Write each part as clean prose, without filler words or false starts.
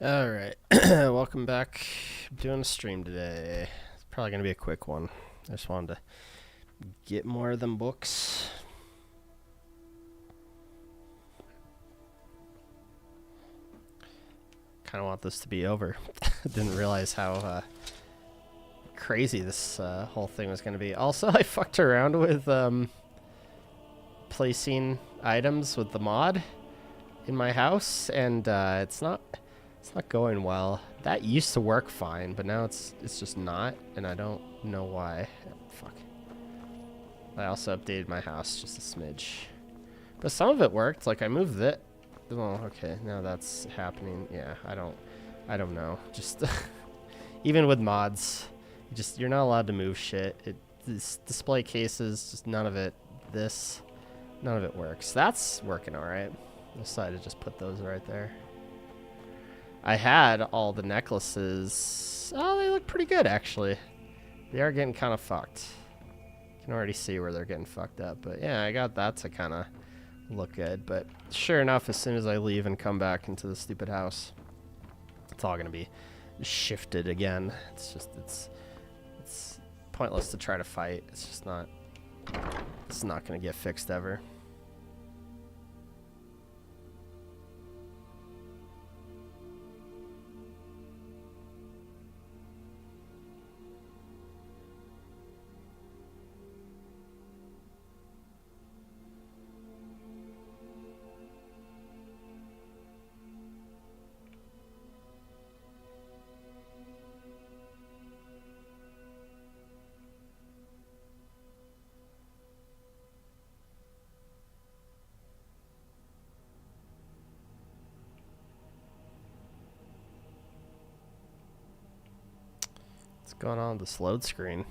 All right, welcome back. I'm doing a stream today. It's probably gonna be a quick one. I just wanted to get more of them books. Kind of want this to be over. Didn't realize how crazy this whole thing was gonna be. Also, I fucked around with placing items with the mod in my house, and it's not going well. That used to work fine, but now it's just not, and I don't know why. Fuck. I also updated my house just a smidge, but some of it worked. Like I moved it. Oh, okay. Now that's happening. Yeah, I don't know. Just even with mods, you're not allowed to move shit. This display cases, just none of it. None of it works. That's working all right. I decided to just put those right there. I had all the necklaces. Oh, they look pretty good, actually. They are getting kind of fucked. You can already see where they're getting fucked up. But yeah, I got that to kind of look good. But sure enough, as soon as I leave and come back into the stupid house, it's all going to be shifted again. It's pointless to try to fight. It's not going to get fixed ever. What's going on with this load screen?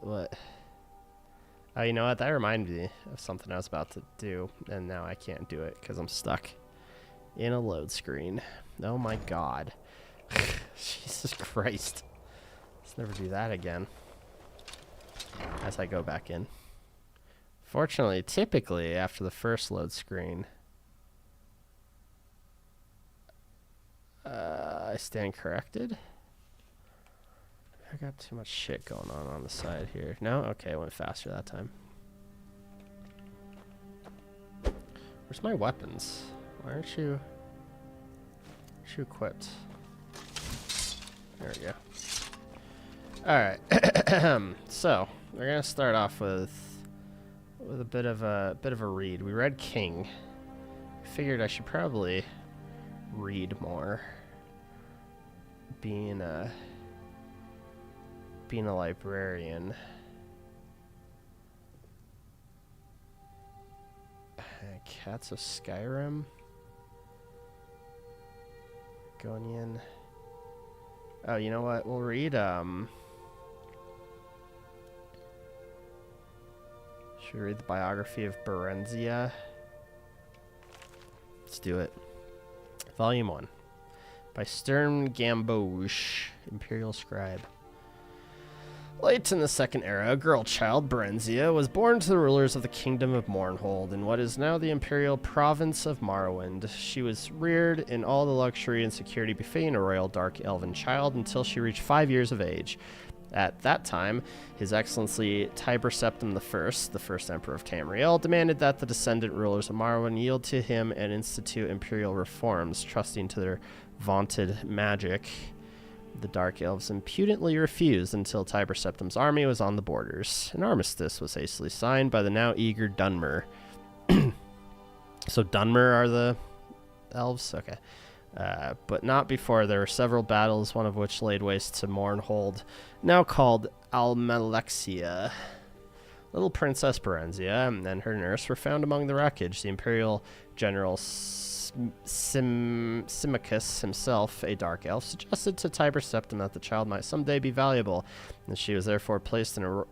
What? Oh, you know what? That reminded me of something I was about to do, and now I can't do it because I'm stuck in a load screen. Oh my god. Jesus Christ. Let's never do that again. As I go back in. Fortunately, typically, after the first load screen, I stand corrected. I got too much shit going on the side here. No? Okay, it went faster that time. Where's my weapons? Why aren't you equipped? There we go. Alright. So, we're gonna start off with a bit of a read. We read King. Figured I should probably read more. Being a librarian. Cats of Skyrim. Gonian. Oh, you know what? We'll read, should we read the biography of Berenzia? Let's do it. Volume 1. By Stern Gamboge, Imperial Scribe. Late in the Second Era, a girl child, Berenzia, was born to the rulers of the Kingdom of Mournhold in what is now the Imperial Province of Morrowind. She was reared in all the luxury and security befitting a royal dark elven child until she reached 5 years of age. At that time, His Excellency Tiber Septim I, the first Emperor of Tamriel, demanded that the descendant rulers of Morrowind yield to him and institute imperial reforms, trusting to their vaunted magic. The Dark Elves impudently refused until Tiber Septim's army was on the borders. An armistice was hastily signed by the now eager Dunmer. So Dunmer are the elves? Okay. But not before there were several battles, one of which laid waste to Mournhold, now called Almalexia. Little Princess Berenzia and her nurse were found among the wreckage. The Imperial General Symmachus himself, a dark elf, suggested to Tiber Septim that the child might someday be valuable, and she was therefore placed in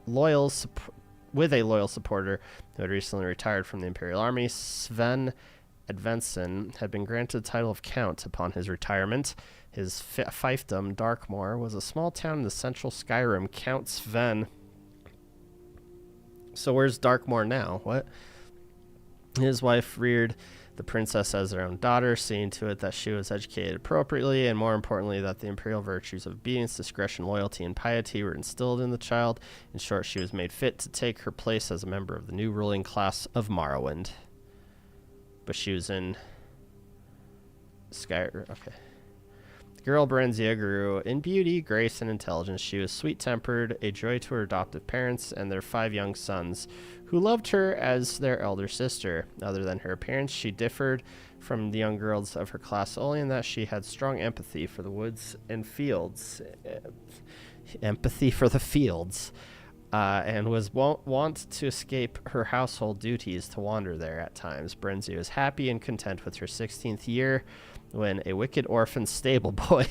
with a loyal supporter who had recently retired from the Imperial Army. Sven Advenson had been granted the title of Count upon his retirement. His fiefdom, Darkmoor, was a small town in the central Skyrim. Count Sven. So where's Darkmoor now? What? His wife reared the princess as their own daughter, seeing to it that she was educated appropriately, and more importantly, that the imperial virtues of obedience, discretion, loyalty, and piety were instilled in the child. In short, she was made fit to take her place as a member of the new ruling class of Morrowind. But she was in Skyrim. Okay. The girl Berenzia grew in beauty, grace, and intelligence. She was sweet-tempered, a joy to her adoptive parents and their 5 young sons, who loved her as their elder sister. Other than her appearance, she differed from the young girls of her class only in that she had strong empathy for the woods and fields. Empathy for the fields. And was wont to escape her household duties to wander there at times. Berenzia was happy and content with her 16th year when a wicked orphan stable boy,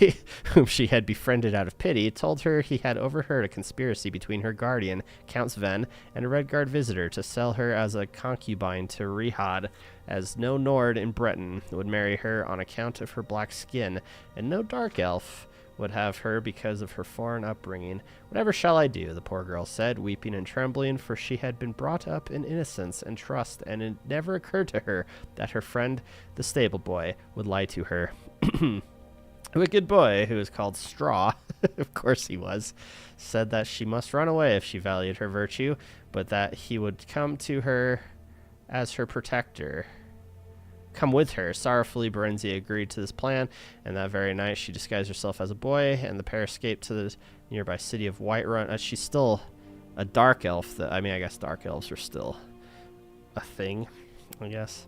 whom she had befriended out of pity, told her he had overheard a conspiracy between her guardian, Count Sven, and a Redguard visitor to sell her as a concubine to Rihad, as no Nord in Breton would marry her on account of her black skin, and no dark elf would have her because of her foreign upbringing. Whatever shall I do, the poor girl said, weeping and trembling, for she had been brought up in innocence and trust, and it never occurred to her that her friend, the stable boy, would lie to her. A wicked boy, who was called Straw, of course he was, said that she must run away if she valued her virtue, but that he would come to her as her protector. Come with her. Sorrowfully, Berenzia agreed to this plan, and that very night she disguised herself as a boy, and the pair escaped to the nearby city of Whiterun. She's still a dark elf. I mean, I guess dark elves are still a thing, I guess.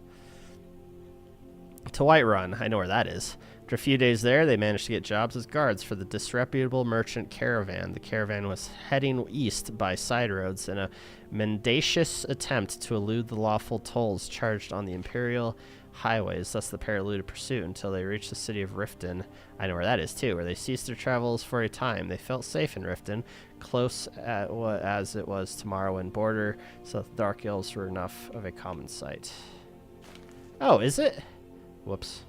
To Whiterun. I know where that is. After a few days there, they managed to get jobs as guards for the disreputable merchant caravan. The caravan was heading east by side roads in a mendacious attempt to elude the lawful tolls charged on the imperial highways. Thus the pair eluded pursuit until they reached the city of Riften. I know where that is too, where they ceased their travels for a time. They felt safe in Riften, close as it was to Morrowind border, so that the Dark Elves were enough of a common sight. Oh, is it? Whoops.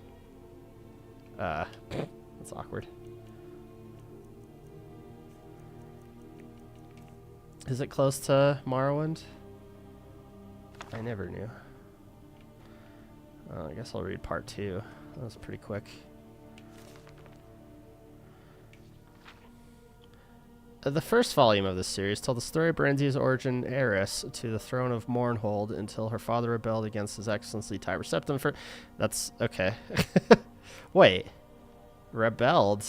That's awkward. Is it close to Morrowind? I never knew. I guess I'll read part 2. That was pretty quick. The first volume of this series told the story of Berenzia's origin heiress to the throne of Mournhold until her father rebelled against His Excellency Tiber Septim for... That's... okay. Wait. Rebelled?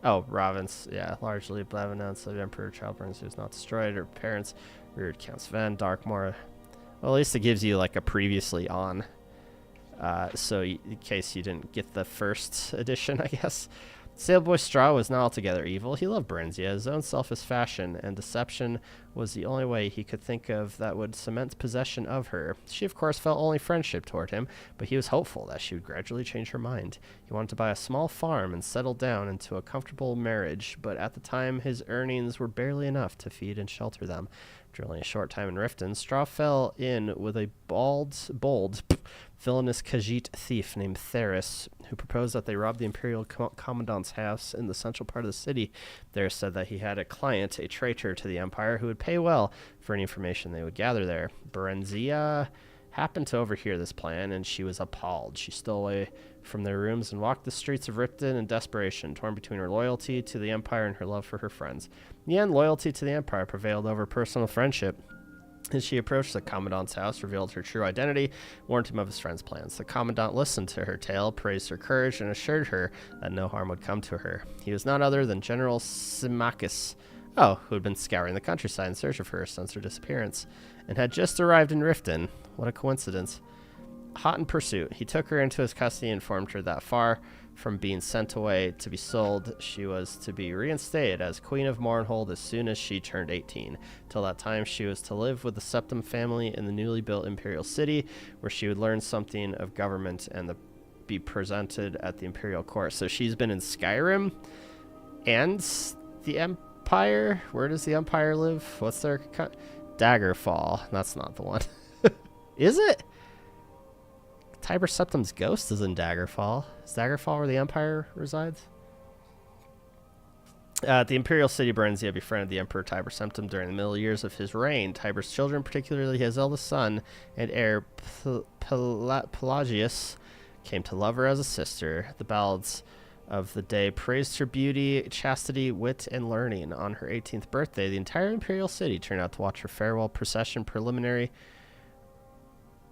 Oh, Ravens. Yeah, largely benevolent of Emperor Child Berenzia was not destroyed. Her parents reared Count Sven, Darkmoor. Well, at least it gives you like a previously on. So in case you didn't get the first edition, I guess. Sailboy Straw was not altogether evil. He loved Berenzia, his own selfish fashion, and deception was the only way he could think of that would cement possession of her. She, of course, felt only friendship toward him, but he was hopeful that she would gradually change her mind. He wanted to buy a small farm and settle down into a comfortable marriage, but at the time his earnings were barely enough to feed and shelter them. After only a short time in Riften, Straw fell in with a bold, villainous Khajiit thief named Theris, who proposed that they rob the Imperial Commandant's house in the central part of the city. Theris said that he had a client, a traitor to the Empire, who would pay well for any information they would gather there. Berenzia happened to overhear this plan, and she was appalled. She stole away from their rooms and walked the streets of Riften in desperation, torn between her loyalty to the Empire and her love for her friends. In the end, loyalty to the Empire prevailed over personal friendship. As she approached the Commandant's house, revealed her true identity, warned him of his friend's plans. The Commandant listened to her tale, praised her courage, and assured her that no harm would come to her. He was none other than General Symmachus, who had been scouring the countryside in search of her since her disappearance, and had just arrived in Riften. What a coincidence. Hot in pursuit, he took her into his custody and informed her that far from being sent away to be sold, she was to be reinstated as Queen of Mournhold as soon as she turned 18. Till that time, she was to live with the Septim family in the newly built Imperial City, where she would learn something of government and be presented at the Imperial Court. So she's been in Skyrim and the Empire. Where does the Empire live? What's their... Daggerfall. That's not the one. Is it? Tiber Septim's ghost is in Daggerfall. Is Daggerfall where the Empire resides? At the Imperial City, Berenzia befriended the Emperor Tiber Septim during the middle years of his reign. Tiber's children, particularly his eldest son and heir Pelagius, came to love her as a sister. The ballads of the day praised her beauty, chastity, wit, and learning. On her 18th birthday, the entire Imperial City turned out to watch her farewell procession preliminary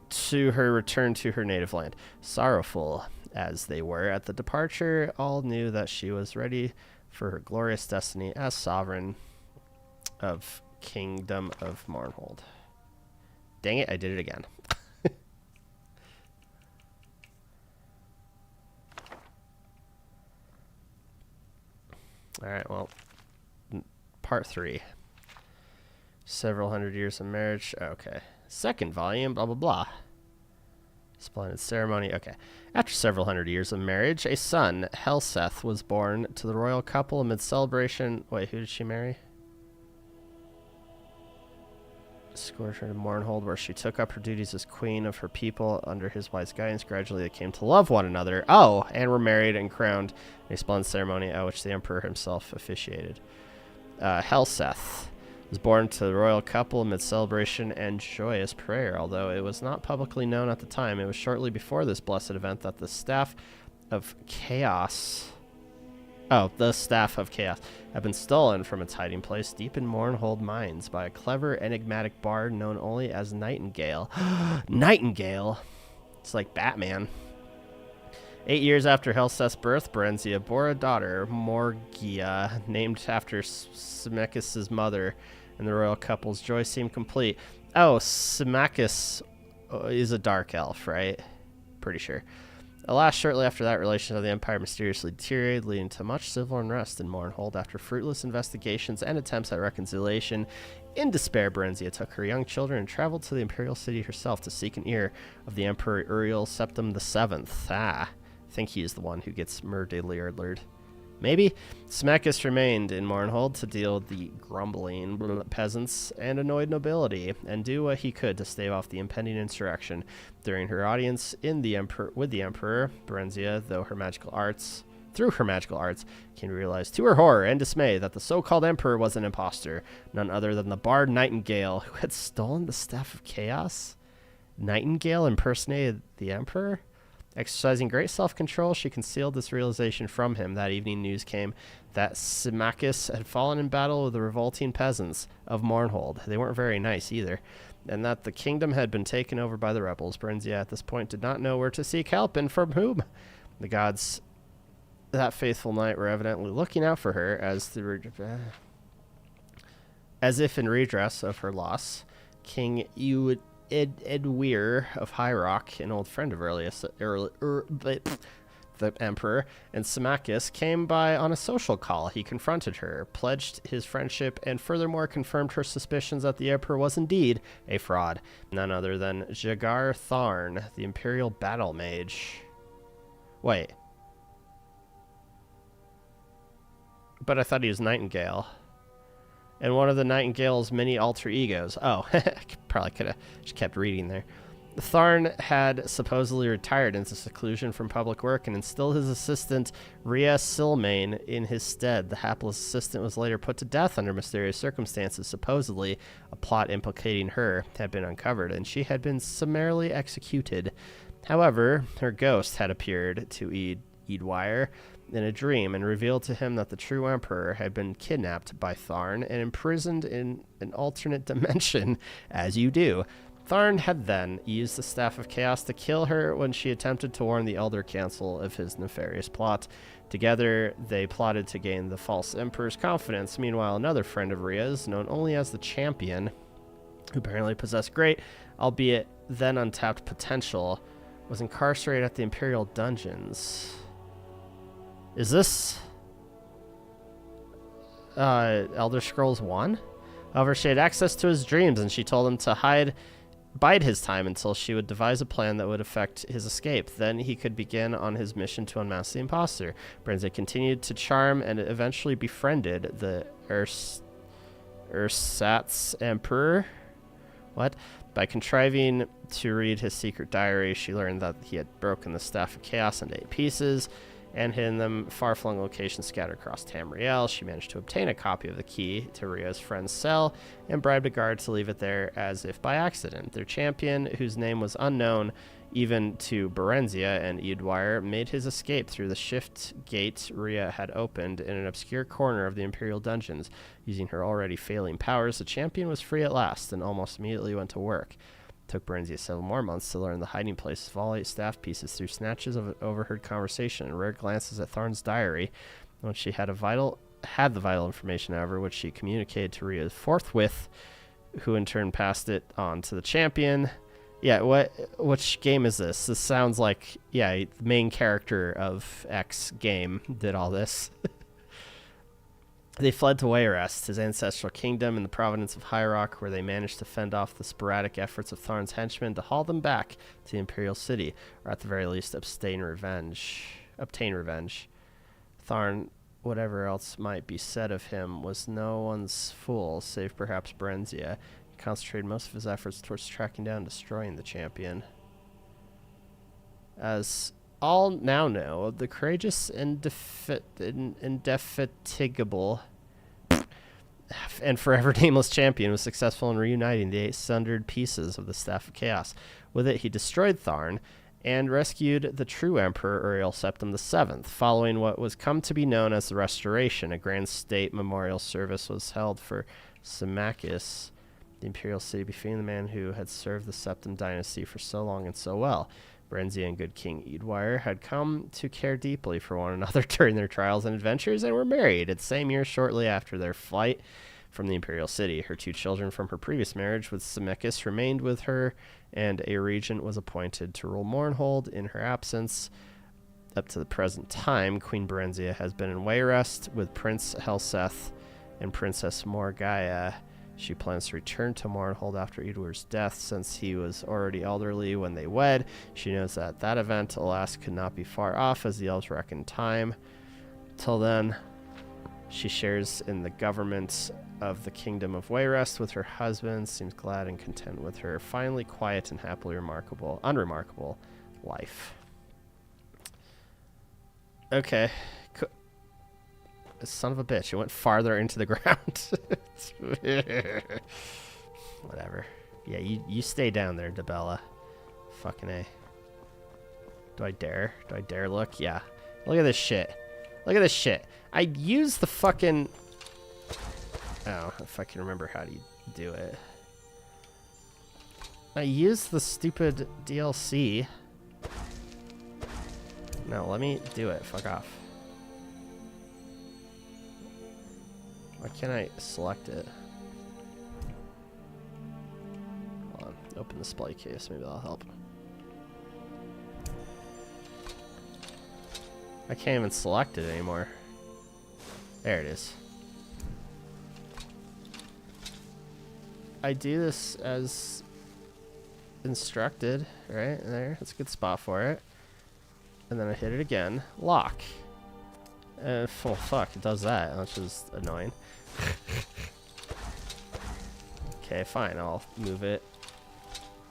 to her return to her native land. Sorrowful as they were at the departure, all knew that she was ready for her glorious destiny as sovereign of Kingdom of Mournhold. Dang it, I did it again. All right, well, part 3. Several hundred years of marriage. Okay. Second volume, blah, blah, blah. Splendid ceremony. Okay. After several hundred years of marriage, a son, Helseth, was born to the royal couple amid celebration. Wait, who did she marry? Escorted her to Mournhold, where she took up her duties as queen of her people under his wise guidance. Gradually, they came to love one another. Oh, and were married and crowned in a splendid ceremony at which the emperor himself officiated. Helseth was born to the royal couple amid celebration and joyous prayer. Although it was not publicly known at the time, it was shortly before this blessed event that the Staff of Chaos had been stolen from its hiding place deep in Mournhold Mines by a clever, enigmatic bard known only as Nightingale. Nightingale! It's like Batman. 8 years after Helseth's birth, Berenzia bore a daughter, Morgia, named after Symmachus' mother, and the royal couple's joy seemed complete. Oh, Symmachus is a dark elf, right? Pretty sure. Alas, shortly after that, relations of the Empire mysteriously deteriorated, leading to much civil unrest in Mournhold. After fruitless investigations and attempts at reconciliation, in despair, Berenzia took her young children and traveled to the Imperial City herself to seek an ear of the Emperor Uriel Septim VII. I think he is the one who gets murdered. Maybe. Symmachus remained in Mournhold to deal with the grumbling peasants and annoyed nobility, and do what he could to stave off the impending insurrection. During her audience with the Emperor, Berenzia, through her magical arts, came to realize to her horror and dismay that the so-called Emperor was an impostor, none other than the bard Nightingale, who had stolen the Staff of Chaos. Nightingale impersonated the Emperor? Exercising great self-control, she concealed this realization from him. That evening, news came that Symmachus had fallen in battle with the revolting peasants of Mournhold. They weren't very nice either. And that the kingdom had been taken over by the rebels. Berenzia at this point did not know where to seek help and from whom. The gods that faithful night were evidently looking out for her as if in redress of her loss. King Edwir of High Rock, an old friend of the Emperor, and Symmachus came by on a social call. He confronted her, pledged his friendship, and furthermore confirmed her suspicions that the Emperor was indeed a fraud. None other than Jagar Tharn, the Imperial Battle Mage. Wait. But I thought he was Nightingale. And one of the Nightingale's many alter egos. Oh, probably could have just kept reading there. Tharn had supposedly retired into seclusion from public work and instilled his assistant, Rhea Silmain, in his stead. The hapless assistant was later put to death under mysterious circumstances. Supposedly, a plot implicating her had been uncovered, and she had been summarily executed. However, her ghost had appeared to Edwire in a dream and revealed to him that the true emperor had been kidnapped by Tharn and imprisoned in an alternate dimension, as you do. Tharn had then used the Staff of Chaos to kill her when she attempted to warn the Elder Council of his nefarious plot. Together, they plotted to gain the false emperor's confidence. Meanwhile, another friend of Rhea's, known only as the Champion, who apparently possessed great, albeit then untapped potential, was incarcerated at the Imperial dungeons. Is this Elder Scrolls 1? However, she had access to his dreams, and she told him to bide his time until she would devise a plan that would affect his escape. Then he could begin on his mission to unmask the imposter. Brenzia continued to charm and eventually befriended the Ersatz Emperor. What? By contriving to read his secret diary, she learned that he had broken the Staff of Chaos into 8 pieces and hidden them far-flung locations scattered across Tamriel. She managed to obtain a copy of the key to Ria's friend's cell and bribed a guard to leave it there as if by accident. Their champion, whose name was unknown even to Berenzia and Eadwire, made his escape through the shift gate Ria had opened in an obscure corner of the Imperial dungeons. Using her already failing powers, the champion was free at last and almost immediately went to work. It took Berenzia several more months to learn the hiding places of all 8 staff pieces through snatches of an overheard conversation and rare glances at Tharn's diary. When she had the vital information, however, which she communicated to Ria forthwith, who in turn passed it on to the champion. Yeah, which game is this? This sounds like, yeah, the main character of X game did all this. They fled to Wayrest, his ancestral kingdom in the province of High Rock, where they managed to fend off the sporadic efforts of Tharn's henchmen to haul them back to the Imperial City, or at the very least obtain revenge. Tharn, whatever else might be said of him, was no one's fool, save perhaps Berenzia. He concentrated most of his efforts towards tracking down and destroying the champion. As all now know, the courageous and indefatigable and forever nameless champion was successful in reuniting the 8 sundered pieces of the Staff of Chaos. With it, he destroyed Tharn and rescued the true Emperor Uriel Septim VII. Following what was come to be known as the Restoration, a grand state memorial service was held for Symmachus, the Imperial City, befitting the man who had served the Septim dynasty for so long and so well. Berenzia and good King Eadwire had come to care deeply for one another during their trials and adventures and were married the same year shortly after their flight from the Imperial City. Her 2 children from her previous marriage with Symmachus remained with her, and a regent was appointed to rule Mournhold in her absence. Up to the present time, Queen Berenzia has been in Wayrest with Prince Helseth and Princess Morgaya. She plans to return to Mournhold after Eadwire's death, since he was already elderly when they wed. She knows that that event, alas, could not be far off, as the elves reckon time. Till then, she shares in the government of the kingdom of Wayrest with her husband, seems glad and content with her finally quiet and happily unremarkable life. Okay. Son of a bitch, it went farther into the ground. Whatever. Yeah, you stay down there, Dibella. Fucking A. Do I dare? Do I dare look? Yeah. Look at this shit. Look at this shit. I use the fucking... Oh, if I can remember how to do it. I use the stupid DLC. No, let me do it. Fuck off. Why can't I select it? Hold on. Open the display case. Maybe that'll help. I can't even select it anymore. There it is. I do this as instructed, right? There. That's a good spot for it. And then I hit it again. Lock. Oh, fuck. It does that, which is annoying. Okay, fine. I'll move it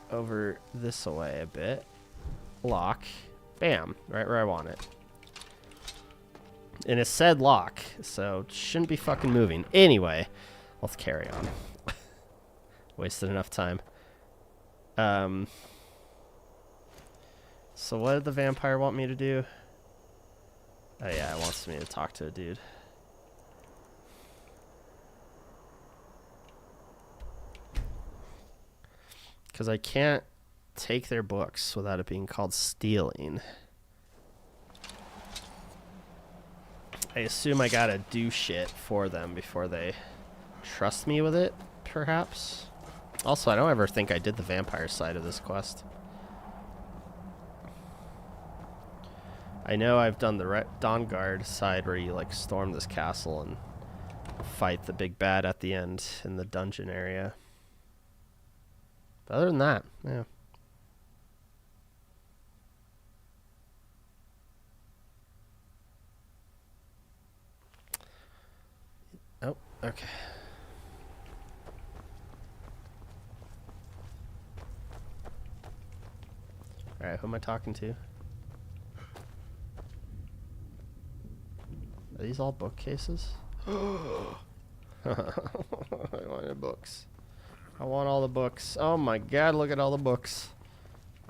over this way a bit. Lock. Bam. Right where I want it. And it said lock, so it shouldn't be fucking moving. Anyway, let's carry on. Wasted enough time. So what did the vampire want me to do? Oh yeah, it wants me to talk to a dude. Because I can't take their books without it being called stealing. I assume I gotta do shit for them before they trust me with it, perhaps. Also, I don't ever think I did the vampire side of this quest. I know I've done the Dawnguard side where you like storm this castle and fight the big bad at the end in the dungeon area. But other than that, yeah. Oh, okay. Alright, who am I talking to? Are these all bookcases? I wanted books. I want all the books. Oh my god, look at all the books.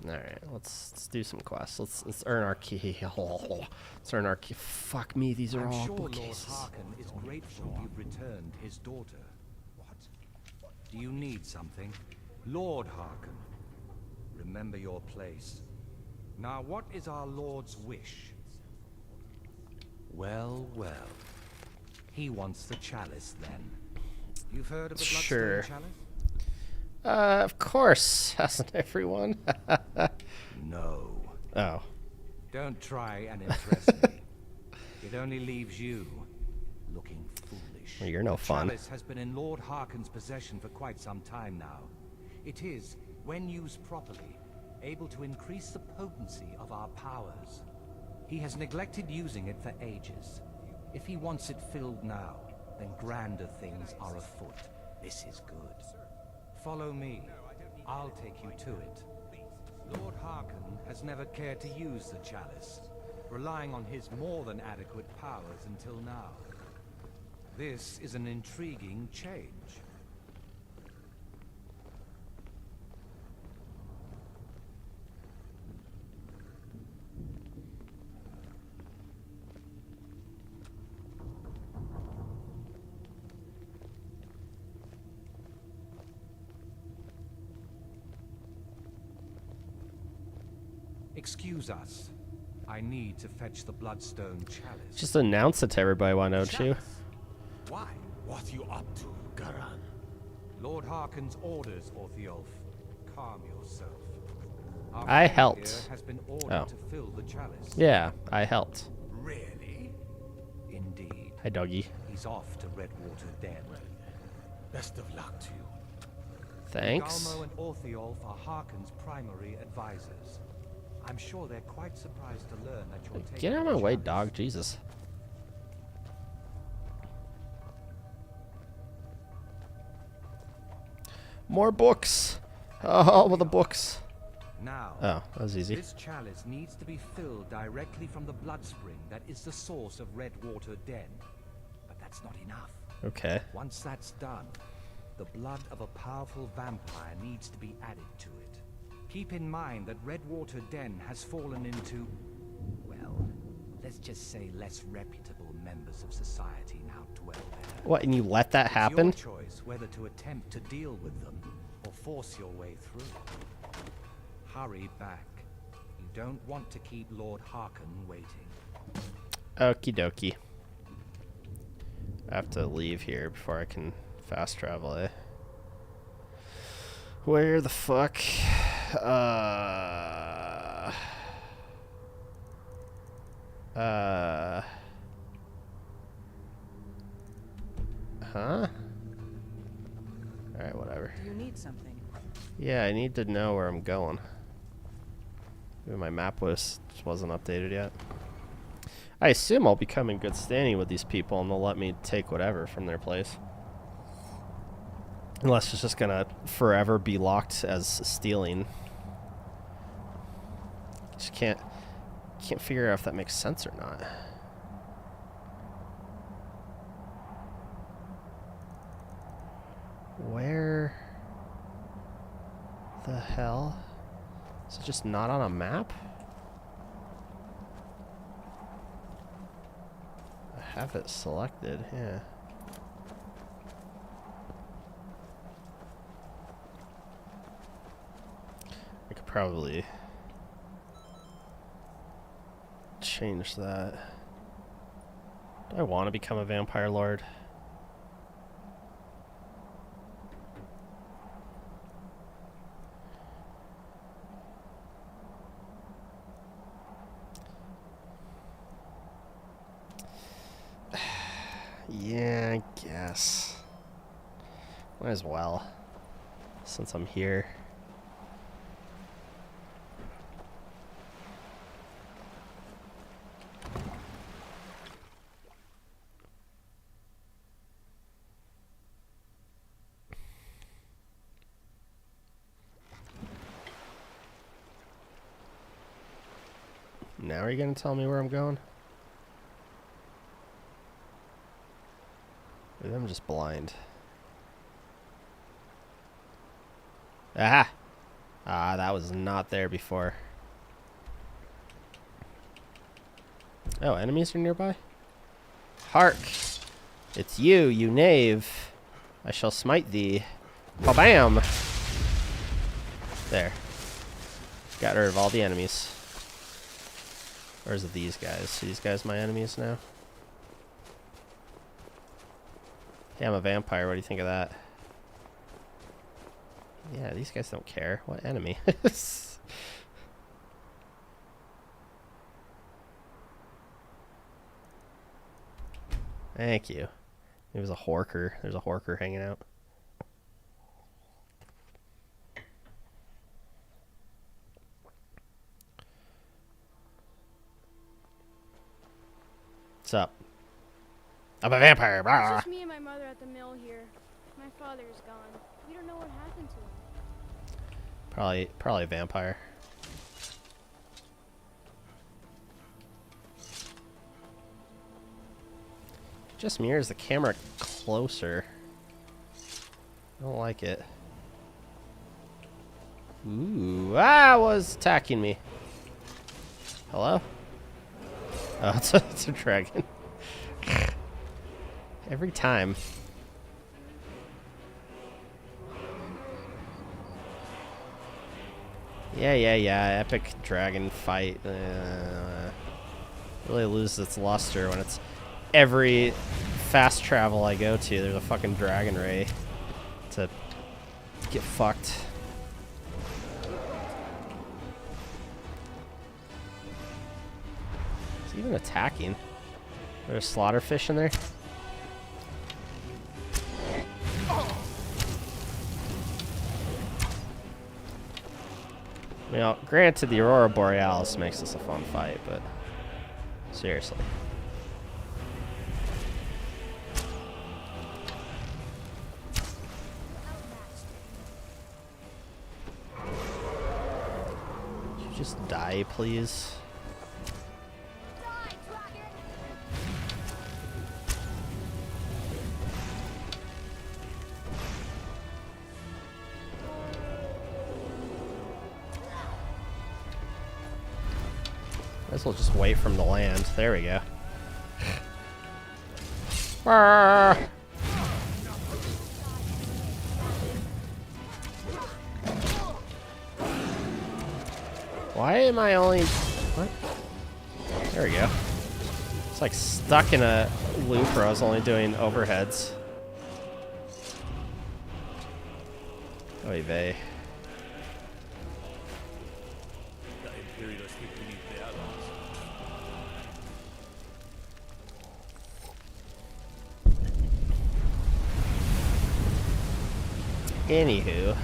Alright, let's do some quests. Let's earn our key. Let's earn our key. Fuck me, these are all bookcases. Lord Harkon is grateful you've returned his daughter. What? Do you need something? Lord Harkon, remember your place. Now what is our Lord's wish? Well, well. He wants the chalice then. You've heard of the Bloodstone chalice? Of course. Hasn't everyone? No. Oh. Don't try and impress me. It only leaves you looking foolish. Well, you're no fun. The chalice has been in Lord Harkon's possession for quite some time now. It is, when used properly, able to increase the potency of our powers. He has neglected using it for ages. If he wants it filled now, then grander things are afoot. This is good. Follow me. I'll take you to it. Lord Harkon has never cared to use the chalice, relying on his more than adequate powers until now. This is an intriguing change. Excuse us. I need to fetch the Bloodstone chalice. Just announce it to everybody, why don't you? Why? What you up to, Garan? Lord Harkon's orders, Orthiolf. Calm yourself. Our I friend helped. here has been ordered to fill the chalice. Yeah, I helped. Really? Indeed. Hi, doggy. He's off to Redwater Den. Best of luck to you. Thanks. Galmo and Orthiolf are Harkon's primary advisors. I'm sure they're quite surprised to learn that you're taking Get out of the my way, chalice. dog. Jesus. More books. Oh, well, the books. Now, Oh, that was easy. this chalice needs to be filled directly from the blood spring that is the source of Redwater Den. But that's not enough. Okay. Once that's done, the blood of a powerful vampire needs to be added to it. Keep in mind that Redwater Den has fallen into, well, let's just say less reputable members of society now dwell there. What, and you let that happen? It's your choice whether to attempt to deal with them or force your way through. Hurry back. You don't want to keep Lord Harkon waiting. Okie dokie. I have to leave here before I can fast travel, eh? Where the fuck? Huh? Alright, whatever. Do you need something? Yeah, I need to know where I'm going. Maybe my map wasn't updated yet. I assume I'll become in good standing with these people and they'll let me take whatever from their place. Unless it's just gonna forever be locked as stealing. Just can't figure out if that makes sense or not. Where the hell? Is it just not on a map? I have it selected, yeah. I could probably change that. Do I want to become a vampire lord? Yeah, I guess. Might as well, since I'm here. Now are you gonna tell me where I'm going? Maybe I'm just blind. Ah! Ah, that was not there before. Oh, enemies are nearby? Hark! It's you, you knave. I shall smite thee. Ba-bam! There. Got rid of all the enemies. Where's these guys? Are these guys my enemies now? Hey, I'm a vampire. What do you think of that? Yeah, these guys don't care. What enemy? Thank you. It was a horker. There's a horker hanging out. What's up? I'm a vampire. It's Blah. just me and my mother at the mill here. My father is gone. We don't know what happened to him. Probably a vampire. Just mirrors the camera closer. I don't like it. Ooh, was attacking me. Hello? Oh, it's a dragon. Every time. Yeah. Epic dragon fight. Really loses its luster when it's every fast travel I go to. There's a fucking dragon ray to get fucked. It's even attacking. There's a slaughterfish in there. You know, granted, the Aurora Borealis makes this a fun fight, but seriously. Could you just die, please? Might as well just wait from the land. There we go. Arrgh. Why am I only... What? There we go. It's like stuck in a loop where I was only doing overheads. Oy vey. Anywho.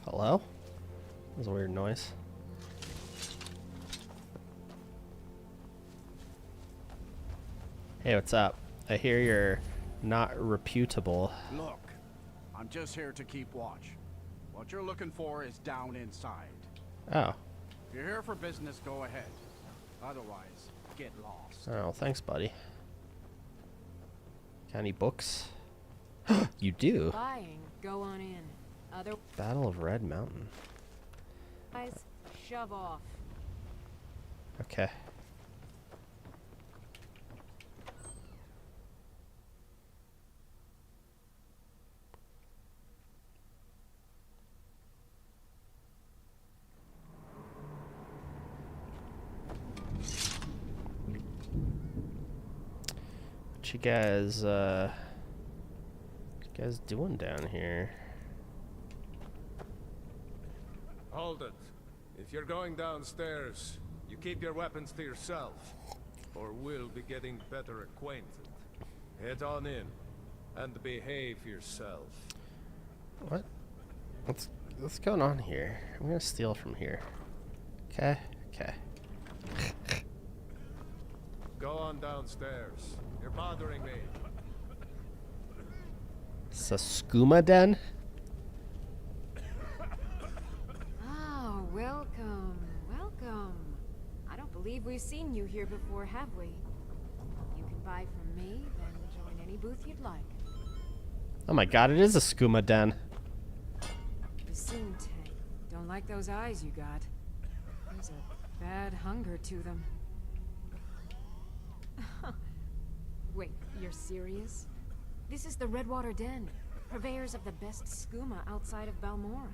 Hello? That was a weird noise. Hey, what's up? I hear you're not reputable. Look, I'm just here to keep watch. What you're looking for is down inside. Oh. If you're here for business, go ahead. Otherwise, get lost. Oh, thanks, buddy. Got any books? You do? Buying. Go on in. Otherwise, Battle of Red Mountain. shove off. Okay. What you guys doing down here? Hold it. If you're going downstairs, you keep your weapons to yourself, or we'll be getting better acquainted. Head on in, and behave yourself. What? What's going on here? I'm gonna steal from here. Okay. Okay. Go on downstairs. You're bothering me. Saskuma Den? Oh, welcome, welcome. I don't believe we've seen you here before, have we? You can buy from me, then join any booth you'd like. Oh my god, it is a skooma den. Vicente, don't like those eyes you got. There's a bad hunger to them. Wait, you're serious? This is the Redwater Den, purveyors of the best skooma outside of Balmora.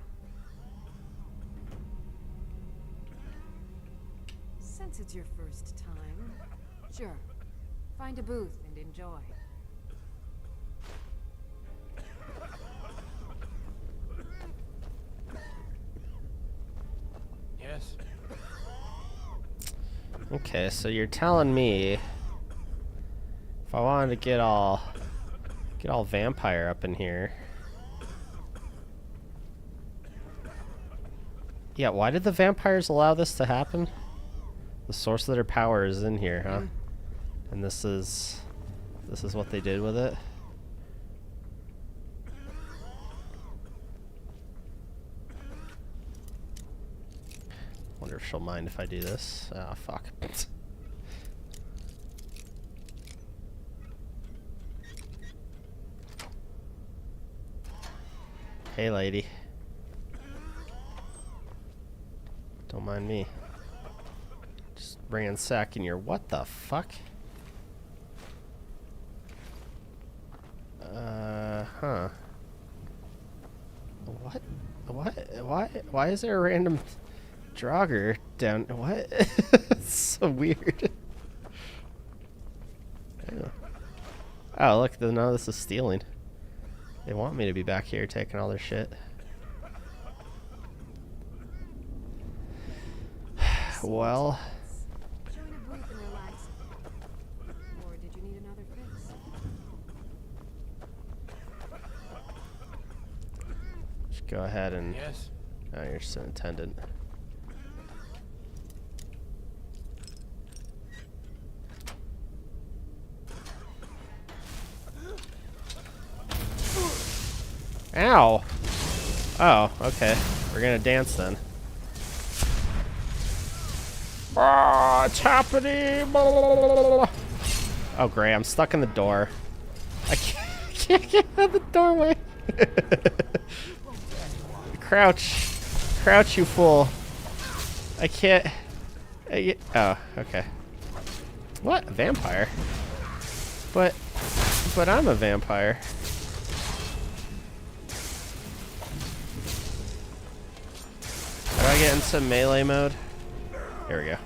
Since it's your first time, sure, find a booth and enjoy. Yes. Okay, so you're telling me if I wanted to get all vampire up in here. Yeah, why did the vampires allow this to happen? The source of their power is in here, huh? And this is what they did with it. Wonder if she'll mind if I do this. Ah, fuck. Hey, lady. Don't mind me. Just ransacking your what the fuck? Huh. What? What? Why is there a random Draugr down? What? It's so weird. Oh, look, none of this is stealing. They want me to be back here taking all their shit. Well. Join a booth and relax. Or did you need another fix? Just go ahead and... Yes. Oh, you're just an attendant. Ow! Oh, okay. We're gonna dance then. Ah, it's happening! Blah, blah, blah, blah, blah. Oh, great. I'm stuck in the door. I can't get out of the doorway. Crouch. Crouch, you fool. I can't... Oh, okay. What? A vampire? But I'm a vampire. How do I get into melee mode? Here we go.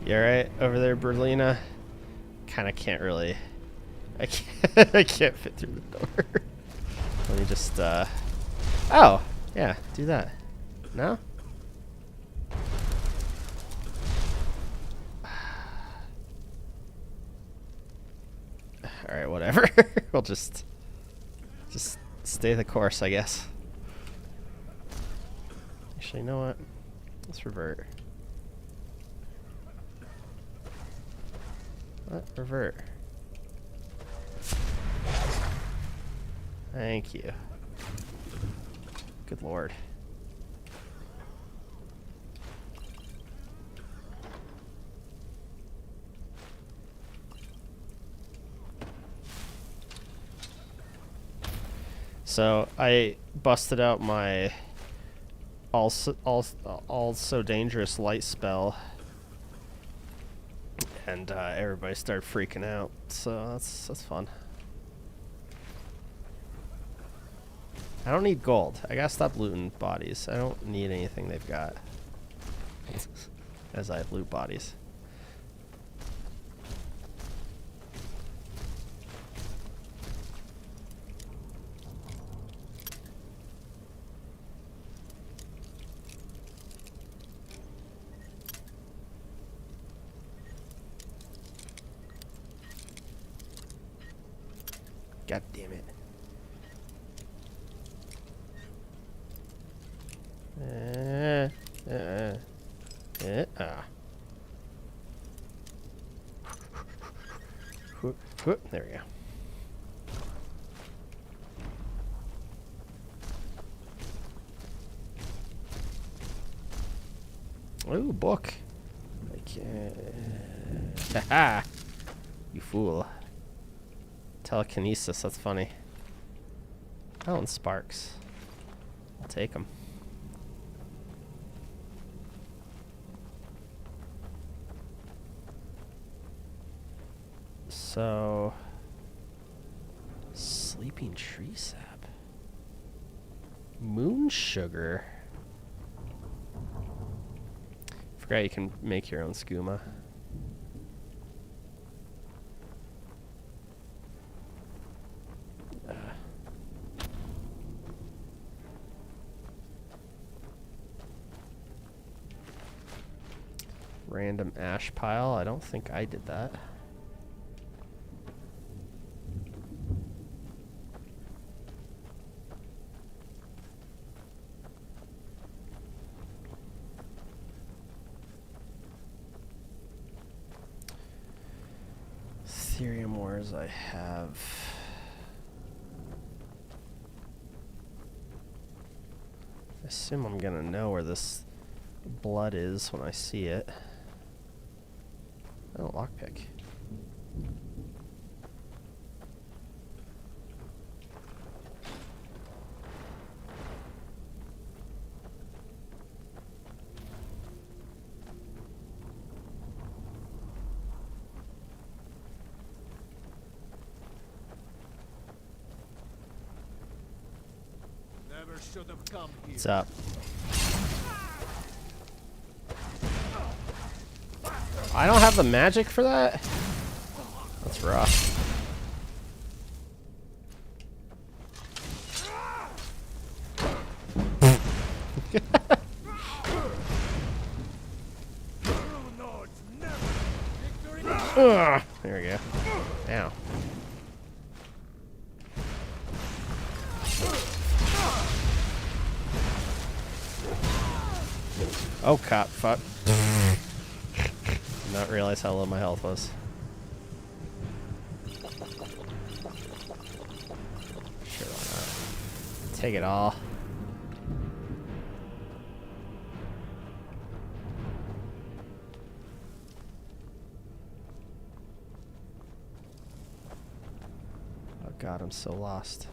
You alright over there, Berlina? Kinda can't really... I can't fit through the door. Let me just, Oh! Yeah, do that. No? Alright, whatever. We'll just stay the course, I guess. Actually, you know what? Let's revert. What? Revert. Thank you. Good lord. So I busted out my also dangerous light spell, and everybody started freaking out. So that's fun. I don't need gold. I gotta stop looting bodies. I don't need anything they've got. As I loot bodies. God damn it. There we go. Ooh, book. I can't. Haha! You fool. Telekinesis, that's funny. Oh, and sparks. I'll take them. So, sleeping tree sap. Moon sugar. Forgot you can make your own skooma. Random ash pile. I don't think I did that. Ethereum ores I have. I assume I'm gonna know where this blood is when I see it. Oh, lockpick. Never should have come here. What's up? I don't have the magic for that? That's rough. Ugh, there we go. Ow. Oh, cop, fuck. Did not realize how low my health was. Sure, why not? Take it all. Oh god, I'm so lost.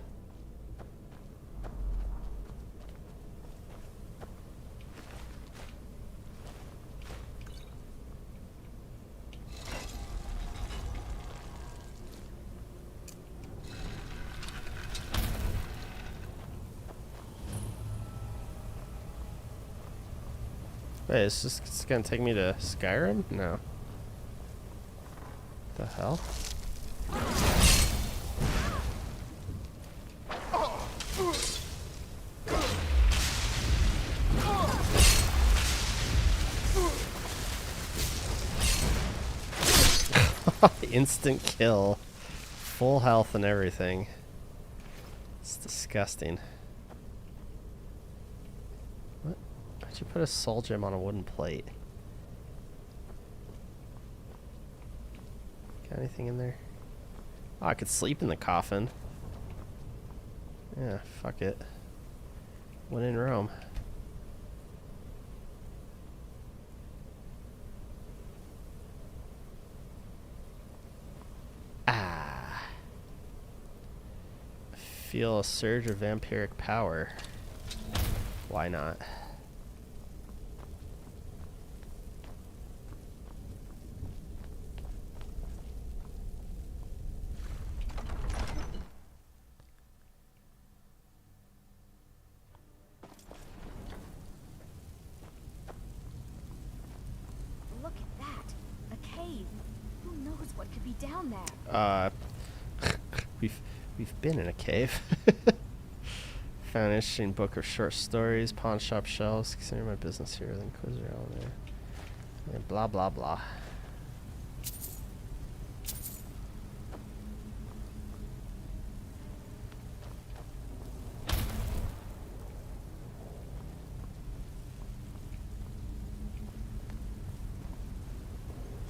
Wait, it's gonna take me to Skyrim? No. The hell? Instant kill. Full health and everything. It's disgusting. What? Why'd you put a soul gem on a wooden plate? Got anything in there? Oh, I could sleep in the coffin. Yeah, fuck it. When in Rome. Ah. Feel a surge of vampiric power. Why not? Look at that. A cave. Who knows what could be down there? We've been in a cave. Found an interesting book of short stories, pawn shop shelves. Consider my business here, then Inquisitor Elevator. And blah blah blah.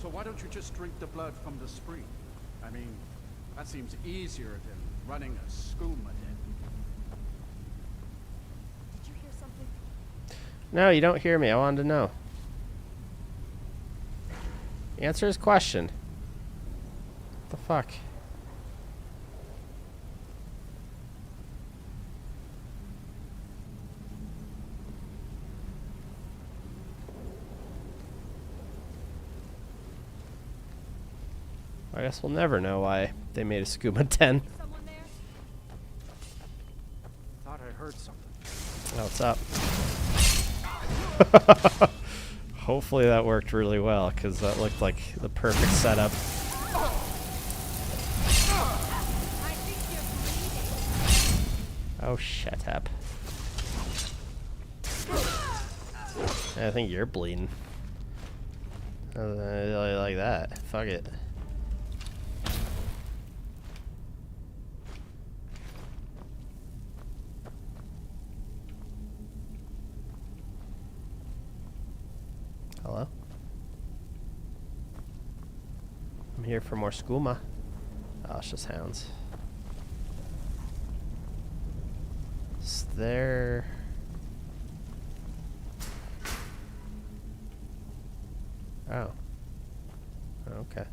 So why don't you just drink the blood from the spring? I mean, that seems easier than running a skooma den. Did you hear something? No, you don't hear me. I wanted to know. Answer his question. What the fuck? I guess we'll never know why they made a scuba den. Someone there? Thought I heard something. Oh, what's up? Hopefully that worked really well, because that looked like the perfect setup. I think you're bleeding. Oh, shut up. I think you're bleeding. I really like that. Fuck it. Hello? I'm here for more skooma. Oh, it's just hounds. Is there... Oh. Okay.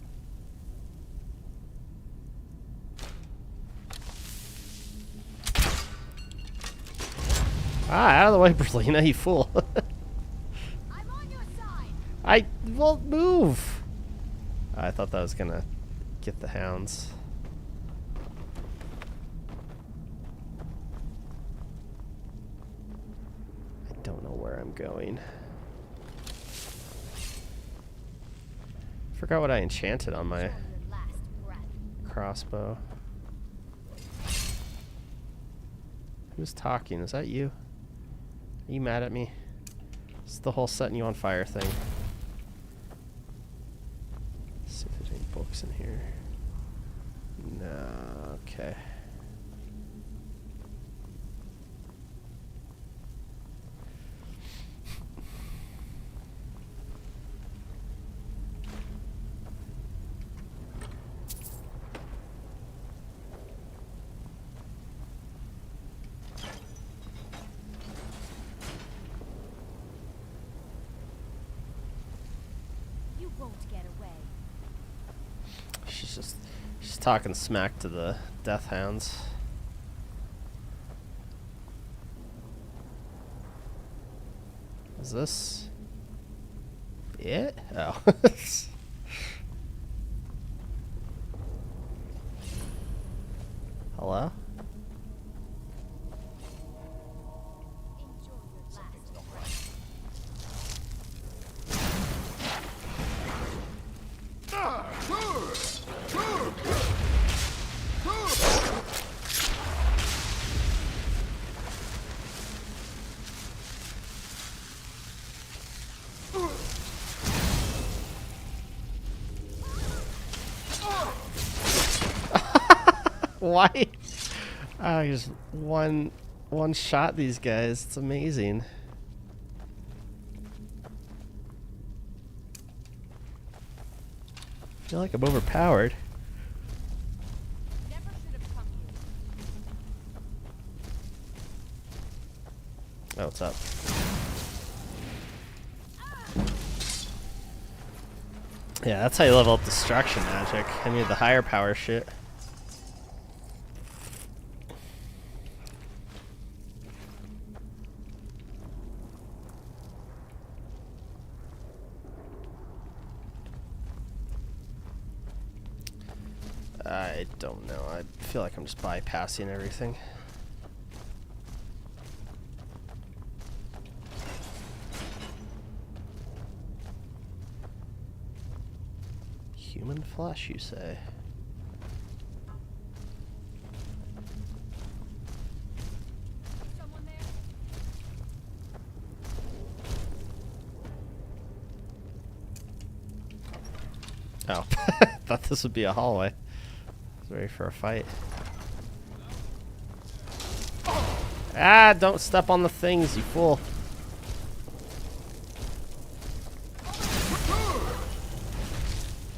Ah, out of the way, Berlina, you fool. I'm on your side. I won't move. I thought that was gonna get the hounds. I don't know where I'm going. Forgot what I enchanted on my Your last breath. crossbow. Who's talking? Is that you? Are you mad at me? It's the whole setting you on fire thing. Let's see if there's any books in here. No, okay. You won't get away. She's talking smack to the death hounds. Is this it? Oh. Hello? Enjoy your last breath. Why? I just one shot these guys. It's amazing. I feel like I'm overpowered. Never should have come here. Oh, what's up? Yeah, that's how you level up destruction magic. I need the higher power shit. I don't know. I feel like I'm just bypassing everything. Human flesh, you say? Someone there? Oh, thought this would be a hallway. I was ready for a fight. Ah, don't step on the things, you fool.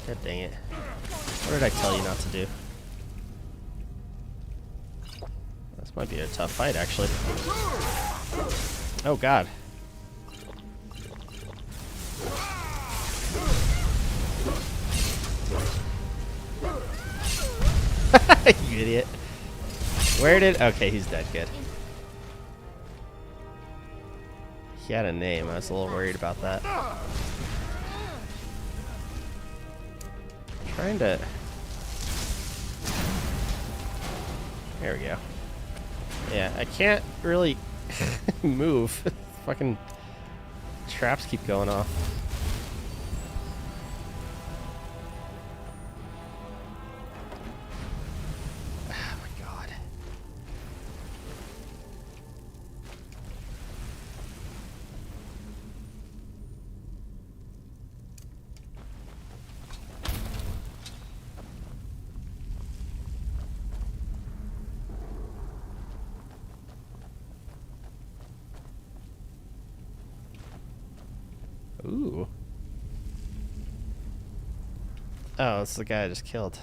God dang it. What did I tell you not to do? This might be a tough fight, actually. Oh, God. You idiot. Where did... Okay, he's dead. Good. He had a name. I was a little worried about that. Trying to... There we go. Yeah, I can't really move. Fucking traps keep going off. Oh my god. Ooh. Oh, it's the guy I just killed.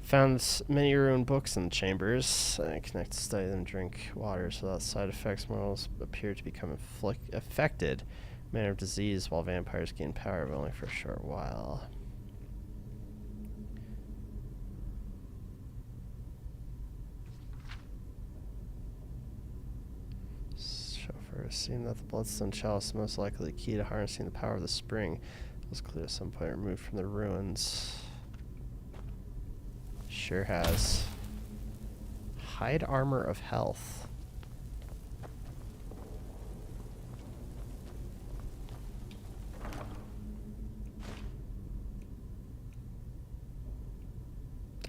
Found many ruined books in the chambers. I connect to study them, drink water, so that side effects mortals appear to become affected. Manner of disease, while vampires gain power, but only for a short while. Chauffeur has seen that the Bloodstone Chalice is most likely the key to harnessing the power of the spring. It was clear at some point removed from the ruins. Sure has. Hide Armor of Health.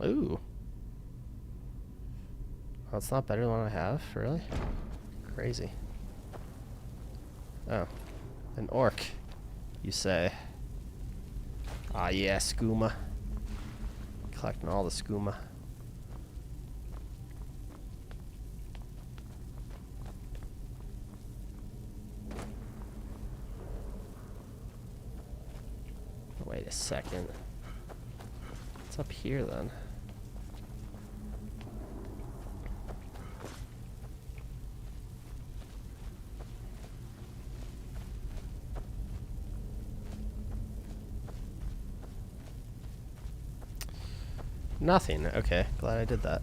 Ooh. Oh, it's not better than what I have? Really? Crazy. Oh. An orc, you say. Ah, yeah, skooma. Collecting all the skooma. Wait a second. What's up here then? Nothing. Okay, glad I did that.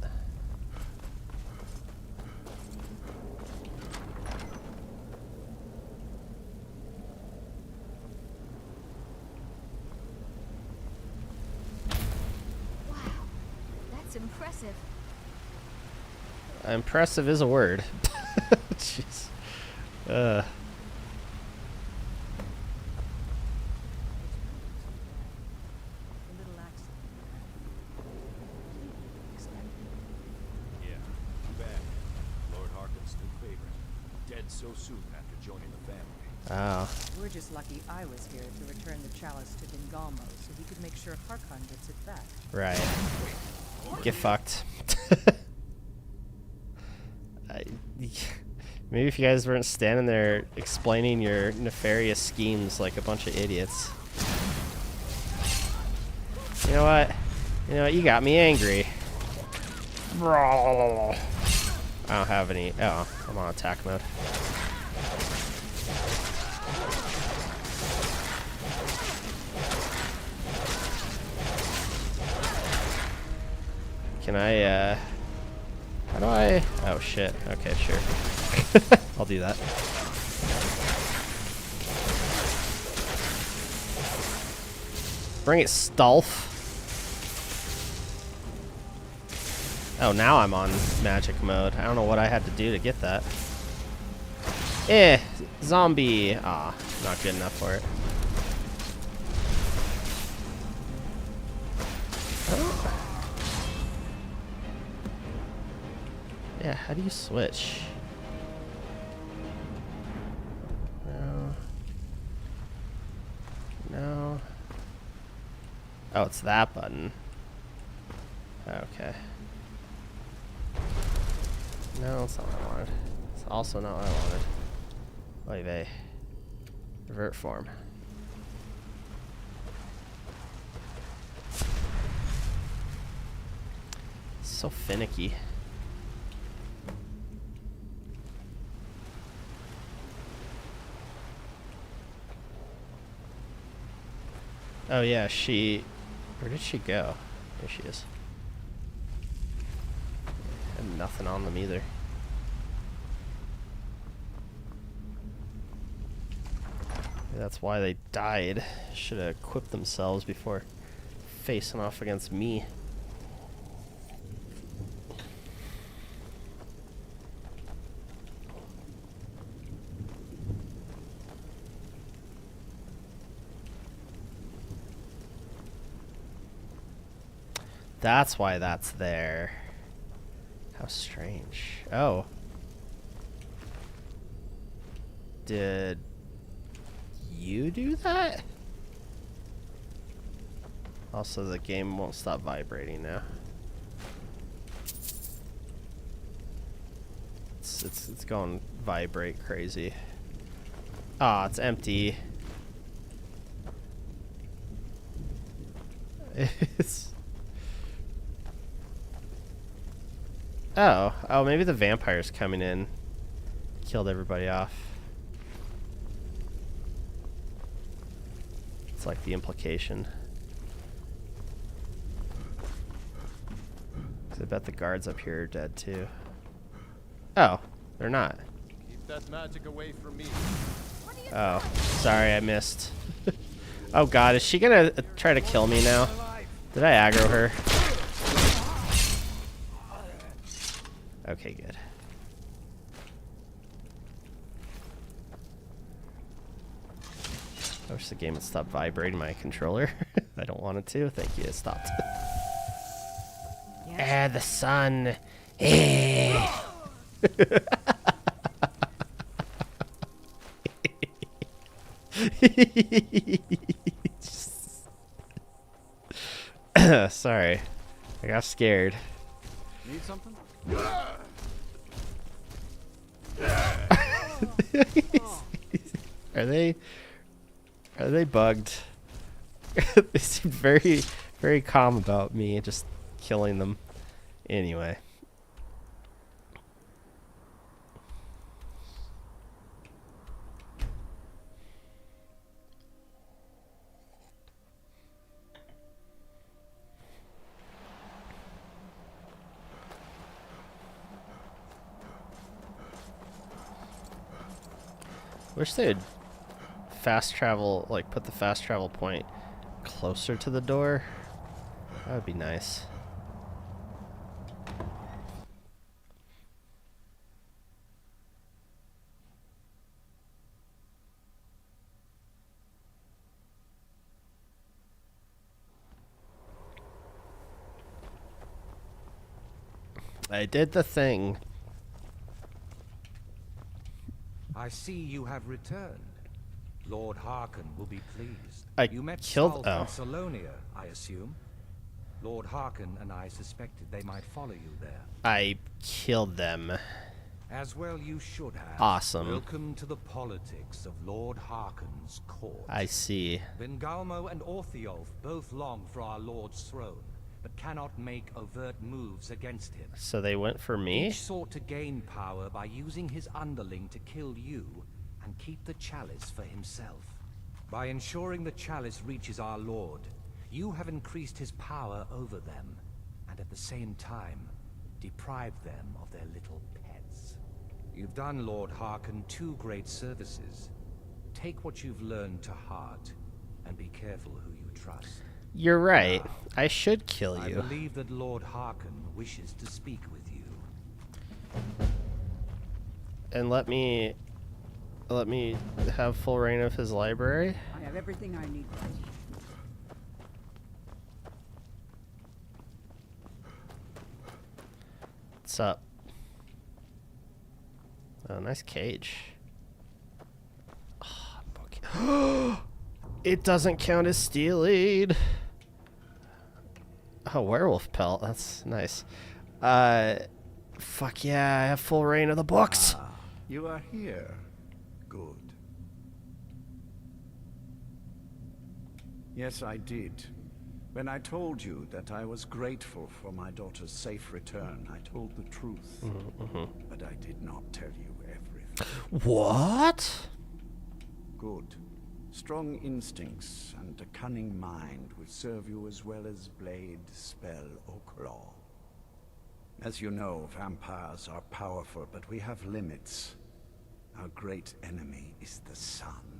Wow, that's impressive. Impressive is a word. Jeez. Yeah, too bad. Lord Harkon's new favorite. Dead so soon after joining the family. Oh. We're just lucky I was here to return the chalice to Dingalmo so he could make sure Harkon gets it back. Right. Get fucked. Maybe if you guys weren't standing there explaining your nefarious schemes like a bunch of idiots. You know what? You know what? You got me angry. I don't have any. Oh, I'm on attack mode. Can I, how do I? Oh shit. Okay, sure. I'll do that. Bring it, Stulf. Oh, now I'm on magic mode. I don't know what I had to do to get that. Zombie. Ah, not good enough for it. Oh. Yeah, how do you switch? No. No. Oh, it's that button. Okay. No, that's not what I wanted. It's also not what I wanted. Oy vey. Revert form. So finicky. Oh yeah, she... Where did she go? There she is. And nothing on them either. Maybe that's why they died. Should have equipped themselves before facing off against me. That's why that's there. How strange. Oh. Did you do that? Also, the game won't stop vibrating now. It's going vibrate crazy. Ah, it's empty. It's... Oh, maybe the vampire's coming in. Killed everybody off. It's like the implication. 'Cause I bet the guards up here are dead too. Oh, they're not. Keep that magic away from me. Oh, sorry, I missed. Oh god, is she gonna try to kill me now? Did I aggro her? Okay, good. I wish the game would stop vibrating my controller. I don't want it to. Thank you, it stopped. The sun. Sorry. I got scared. Need something? Are they bugged? They seem very calm about me just killing them. Anyway. Wish they'd fast travel, like put the fast travel point closer to the door. That would be nice. I did the thing. I see you have returned. Lord Harkon will be pleased. You met killed... Stulf and Salonia, I assume. Lord Harkon and I suspected they might follow you there. I killed them. As well you should have. Awesome. Welcome to the politics of Lord Harkon's court. I see. Vingalmo and Orthiolf both long for our Lord's throne. but cannot make overt moves against him. So they went for me? Each sought to gain power by using his underling to kill you and keep the chalice for himself. By ensuring the chalice reaches our Lord, you have increased his power over them, and at the same time, deprived them of their little pets. You've done Lord Harkon 2 great services. Take what you've learned to heart, and be careful who you trust. You're right. I should kill you. I believe that Lord Harkon wishes to speak with you. And let me have full reign of his library. I have everything I need. What's up? Oh, nice cage. Oh, it doesn't count as stealing. Oh, werewolf pelt. That's nice. Fuck yeah, I have full reign of the books. Ah, you are here. Good. Yes, I did. When I told you that I was grateful for my daughter's safe return, I told the truth. But I did not tell you everything. What? Good. Strong instincts and a cunning mind will serve you as well as blade, spell, or claw. As you know, vampires are powerful, but we have limits. Our great enemy is the sun.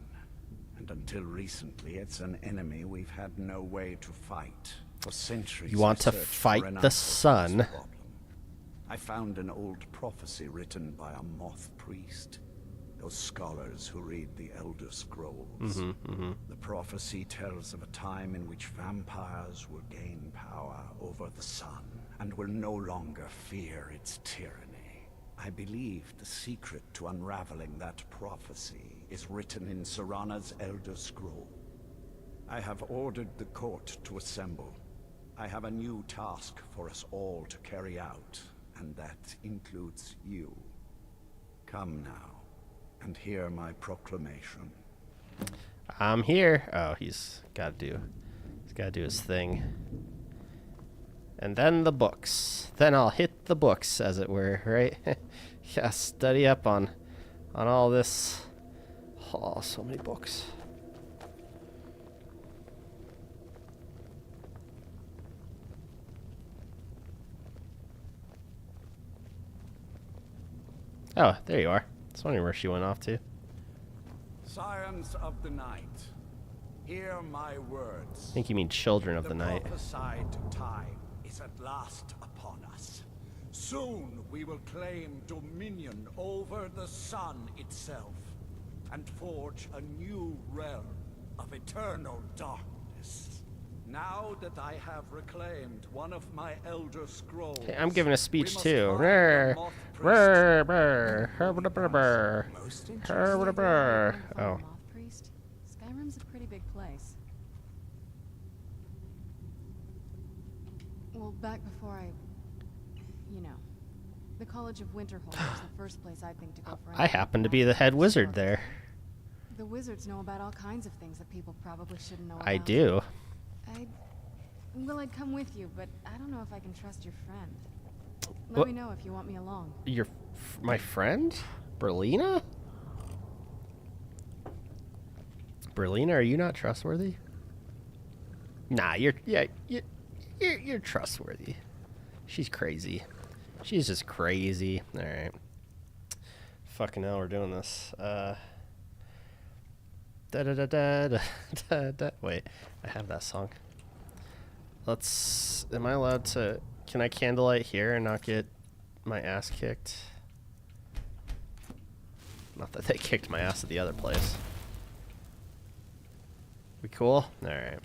And until recently, it's an enemy we've had no way to fight. For centuries, You want to I've searched for fight an the answer to sun? this problem. I found an old prophecy written by a moth priest. Those scholars who read the Elder Scrolls. The prophecy tells of a time in which vampires will gain power over the sun and will no longer fear its tyranny. I believe the secret to unraveling that prophecy is written in Serana's Elder Scroll. I have ordered the court to assemble. I have a new task for us all to carry out, and that includes you. Come now, and hear my proclamation. I'm here. Oh, he's gotta do his thing. And then the books. Then I'll hit the books, as it were, right? Yeah, study up on all this. Oh, so many books. Oh, there you are. I was wondering where she went off to. Scions of the night, hear my words. I think you mean children of the night. The prophesied time is at last upon us. Soon we will claim dominion over the sun itself and forge a new realm of eternal darkness. Now that I have reclaimed one of my Elder Scrolls, Hey, I'm giving a speech we must too. find Brr, the Moth brr, Priest. brr, brr, brr, brr. Most Brr, brr, brr. Oh. Moth Priest? Skyrim's a pretty big place. Well, back before the College of Winterhold was the first place I'd think to go for I happen to be the head wizard there. The wizards know about all kinds of things that people probably shouldn't know about. I do. I'd come with you, but I don't know if I can trust your friend. Let me know if you want me along. My friend? Berlina? Berlina, are you not trustworthy? Nah, you're trustworthy. She's crazy. She's just crazy. All right. Fucking hell, we're doing this. Da da da da da da da. Wait, I have that song. Am I allowed to? Can I candlelight here and not get my ass kicked? Not that they kicked my ass at the other place. We cool? All right.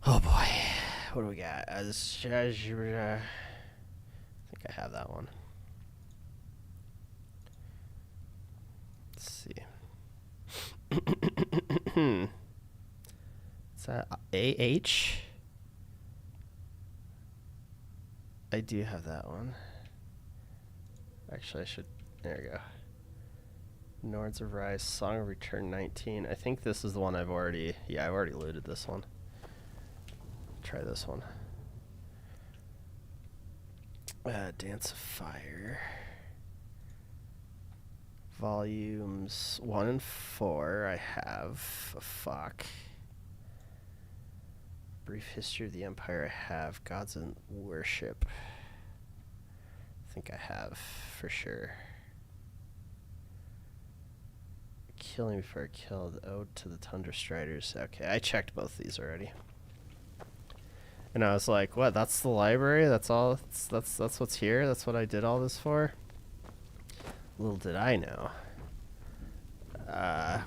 Oh boy, what do we got? I think I have that one. Let's see. Is that AH? I do have that one. Actually, I should. There we go. Nords of Rise, Song of Return 19. I think this is the one I've already. Yeah, I've already looted this one. Try this one. Dance of Fire. Volumes 1 and 4 I have. Fuck. Brief History of the Empire I have. Gods and Worship. I think I have, for sure. Killing Before I Killed. Ode to the Tundra Striders. Okay, I checked both these already. And I was like, what, that's the library? That's all? That's what's here? That's what I did all this for? Little did I know.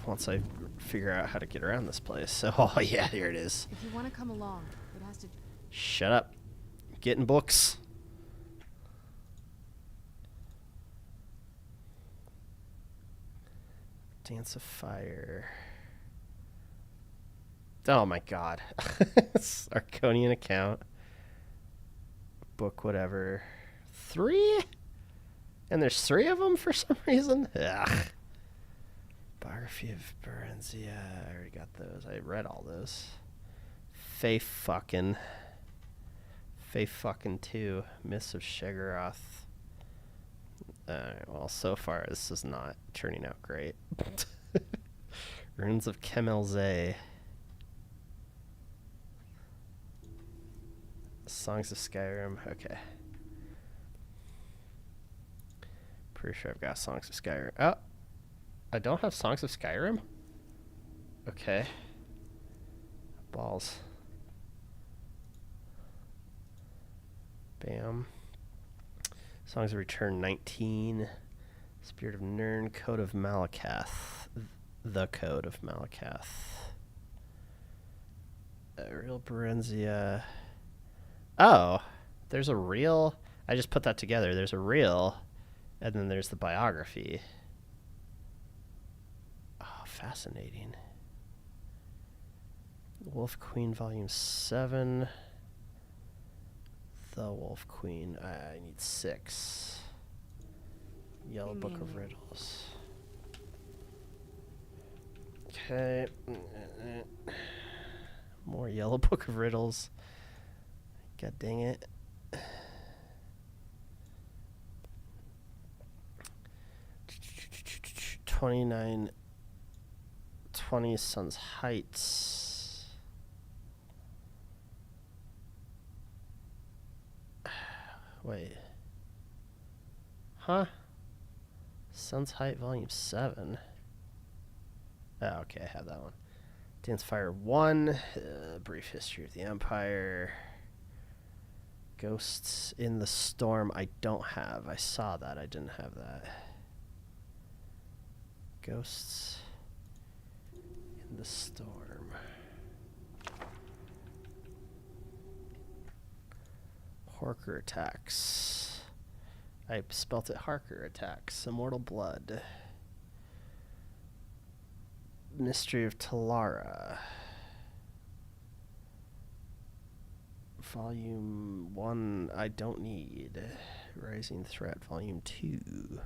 Once I figure out how to get around this place. So, oh yeah, here it is. If you want to come along, it has to... Shut up. Getting books. Dance of Fire. Oh my god. Arconian account. Book whatever. 3? And there's 3 of them for some reason? Ugh. Biography of Berenzia. I already got those. I read all those. Fae fucking 2. Myths of Shegaroth. Well, so far this is not turning out great. Runes of Kemelze. Songs of Skyrim. Okay. Pretty sure I've got Songs of Skyrim. Oh, I don't have Songs of Skyrim? Okay. Balls. Bam. Songs of Return 19. Spirit of Nirn. Code of Malakath. The Code of Malakath. Real Berenzia. Oh, there's a real. I just put that together. There's a real, and then there's the biography. Oh, fascinating. Wolf Queen, Volume 7. The Wolf Queen. I need 6. Yellow Book of Riddles. Okay. More Yellow Book of Riddles. God dang it. 2920 Sun's Heights. Wait. Huh? Sun's Height Volume 7. Oh, okay, I have that one. Dance Fire 1. Brief History of the Empire. Ghosts in the Storm I don't have. I saw that. I didn't have that. Ghosts in the Storm. Harker Attacks. I spelt it Harker Attacks. Immortal Blood. Mystery of Talara. Volume 1, I don't need. Rising Threat, Volume 2.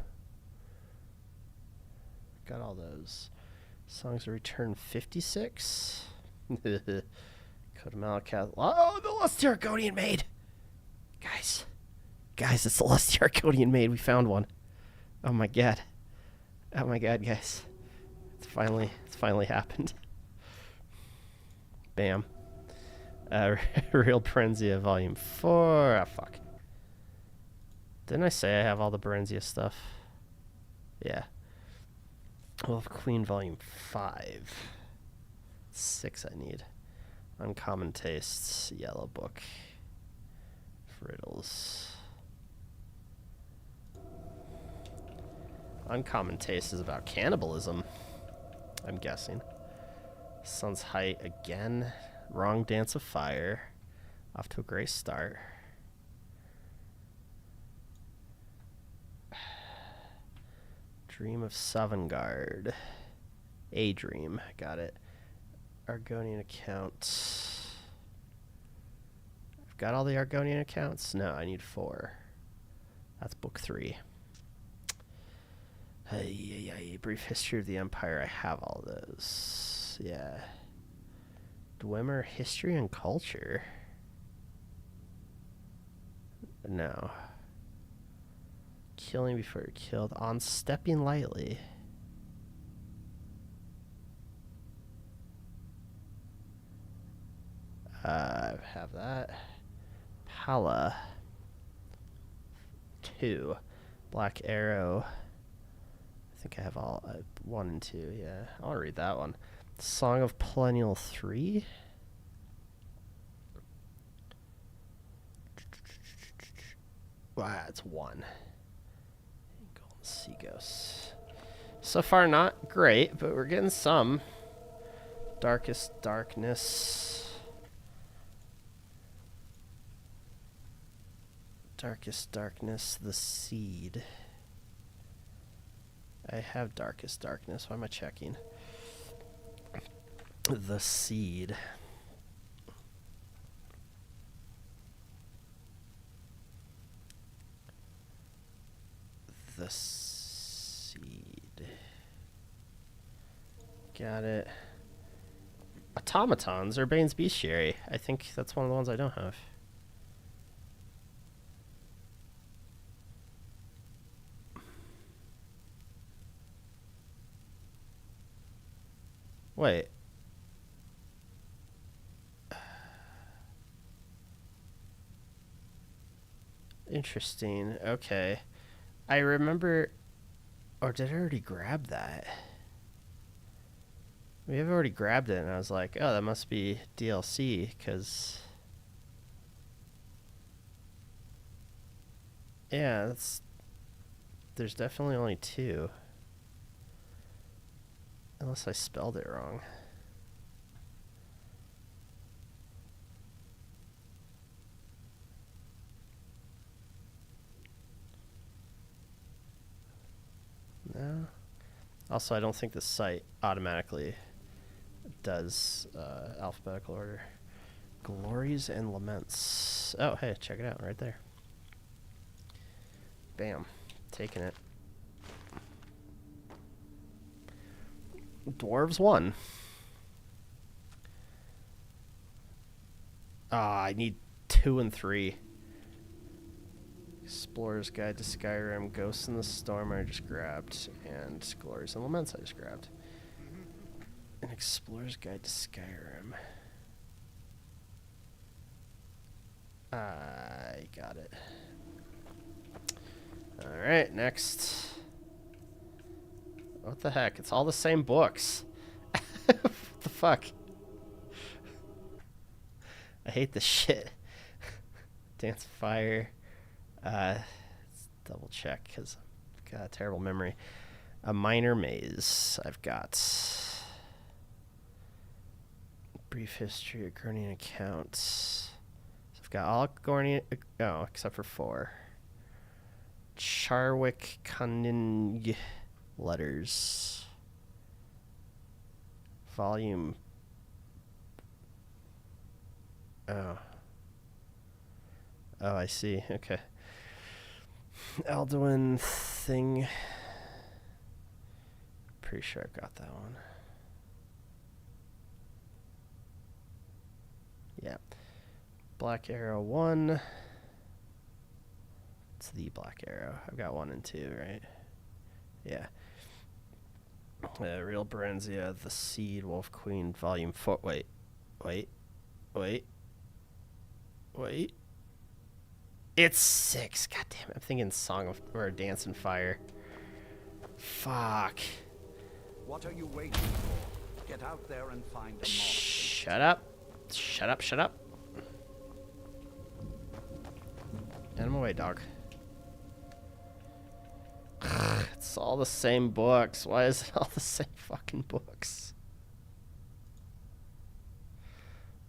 Got all those. Songs of Return 56. Code of Malakath. Oh, the Lusty Argonian Maid! Guys, it's the Lusty Argonian Maid. We found one. Oh my god. Oh my god, guys. It's finally happened. Bam. Real Berenzia Volume 4. Ah, fuck. Didn't I say I have all the Berenzia stuff? Yeah. Wolf Queen Volume 5. 6 I need. Uncommon Tastes. Yellow Book. Riddles. Uncommon Taste is about cannibalism, I'm guessing. Sun's Height again. Wrong Dance of Fire. Off to a great start. Dream of Sovngarde. A Dream. Got it. Argonian account. I've got all the Argonian accounts? No, I need 4. That's book 3. Brief History of the Empire. I have all those. Yeah. Dwemer History and Culture. No. Killing before you're killed. On stepping lightly. I have that. Pala. 2. Black Arrow. I think I have all 1 and 2. Yeah, I'll read that one. Song of Perennial 3. Wow, it's 1. Golden Sea Ghosts. So far, not great, but we're getting some. Darkest Darkness. Darkest Darkness, the Seed. I have Darkest Darkness. Why am I checking? The Seed. The Seed. Got it. Automatons or Bane's Bestiary. I think that's one of the ones I don't have. Wait. Interesting. Okay. I remember... Or did I already grab that? Maybe I've already grabbed it and I was like, oh, that must be DLC, because... Yeah, that's... There's definitely only 2. Unless I spelled it wrong. No. Also, I don't think the site automatically does alphabetical order. Glories and Laments. Oh, hey, check it out right there. Bam. Taking it. Dwarves 1. Ah, I need 2 and 3. Explorer's Guide to Skyrim, Ghosts in the Storm I just grabbed, and Glories and Laments I just grabbed. An Explorer's Guide to Skyrim. I got it. Alright, next. What the heck? It's all the same books. What the fuck? I hate this shit. Dance of Fire. Let's double check because I've got a terrible memory. A Minor Maze. I've got Brief History of Gornian Accounts. So I've got all Gornian. Oh, except for 4. Charwick Cunning Letters. Volume. Oh. Oh, I see. Okay. Alduin Thing. Pretty sure I've got that one. Yeah. Black Arrow 1. It's the Black Arrow. I've got 1 and 2, right? Yeah. Real Berenzia, The Seed, Wolf Queen, Volume 4. Wait. It's 6. God damn it. I'm thinking Song of or Dance and Fire. Fuck. What are you waiting for? Get out there and find the moth. Shut up. Shut up. Get him away, dog. It's all the same books. Why is it all the same fucking books?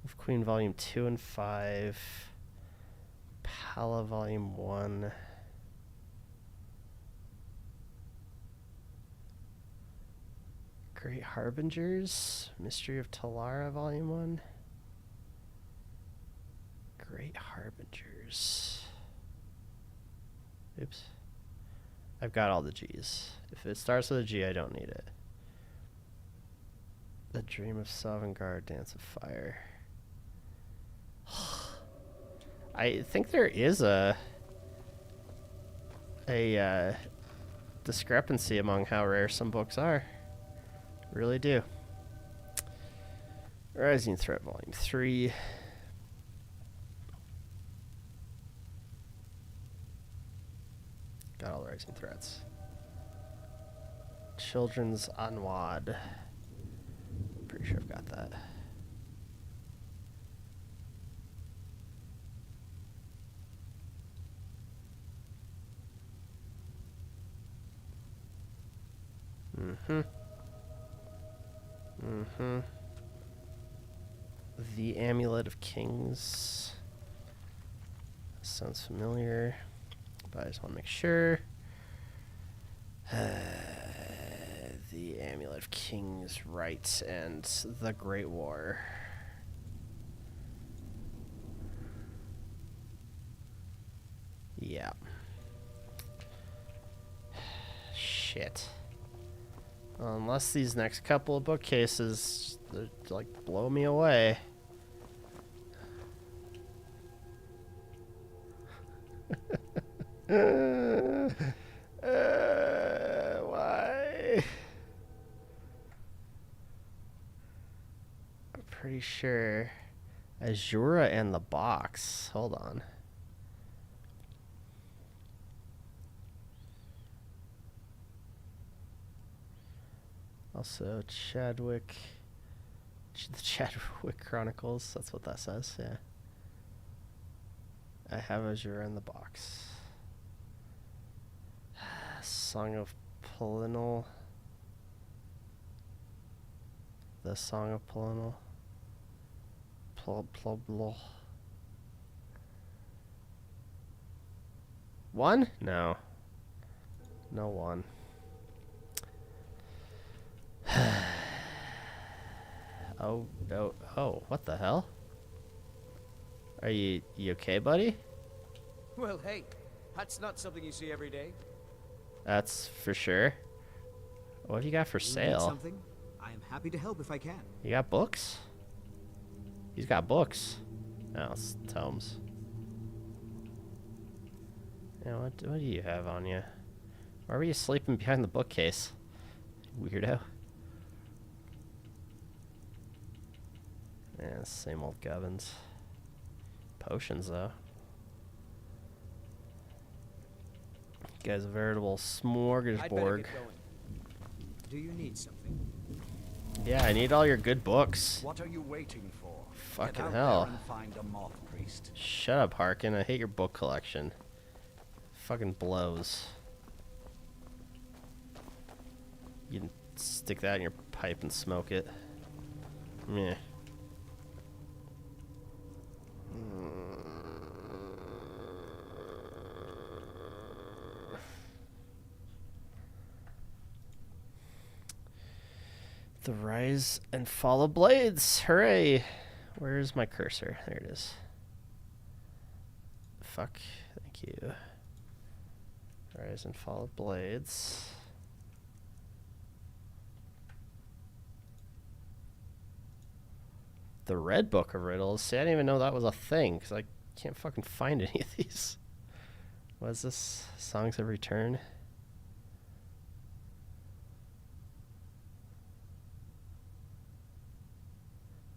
Wolf Queen Volume 2 and 5. Pala Volume 1. Great Harbingers. Mystery of Talara Volume 1. Great Harbingers. Oops. I've got all the G's. If it starts with a G, I don't need it. The Dream of Sovngarde, Dance of Fire. I think there is a a discrepancy among how rare some books are. Really do. Rising Threat Volume 3. Got all the Rising Threats. Children's Anwad. Pretty sure I've got that. The Amulet of Kings. Sounds familiar, but I just want to make sure. The Amulet of Kings, right, and the Great War. Yeah. Shit. Unless these next couple of bookcases, like, blow me away. Why? I'm pretty sure Azura and the box. Hold on. Also, Chadwick, the Chadwick Chronicles, that's what that says, yeah. I have Azure in the box. Song of Polinal. The Song of Polinal. One? No. No one. Oh, no. Oh, what the hell? Are you okay, buddy? Well, hey, that's not something you see every day. That's for sure. What have you got for You need sale? something? I am happy to help if I can. You got books? He's got books. Oh, it's tomes. Yeah, what do you have on you? Why were you sleeping behind the bookcase? Weirdo. Yeah, same old gubbins. Potions, though. You guys a veritable smorgasbord. Do you need something? Yeah, I need all your good books. What are you waiting for? Fucking Get out hell. there and find a moth priest. Shut up, Harkin. I hate your book collection. Fucking blows. You can stick that in your pipe and smoke it. Meh. The Rise and Fall of Blades. Hooray. Where's my cursor? There it is. Fuck. Thank you. Rise and Fall of Blades. The Red Book of Riddles. See, I didn't even know that was a thing, because I can't fucking find any of these. What is this? Songs of Return?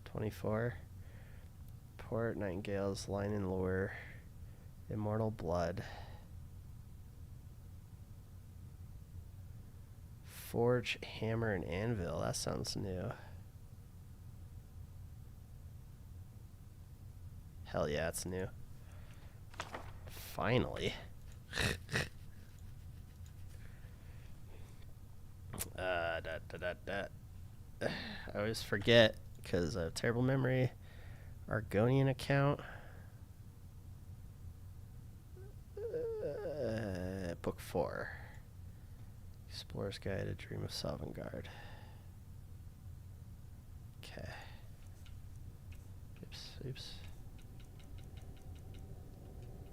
'24. Port Nightingale's Line and Lure. Immortal Blood. Forge, Hammer, and Anvil. That sounds new. Hell yeah, it's new. Finally. I always forget because I have terrible memory. Argonian account. Book 4. Explorer's Guide to Dream of Sovngarde. Okay. Oops.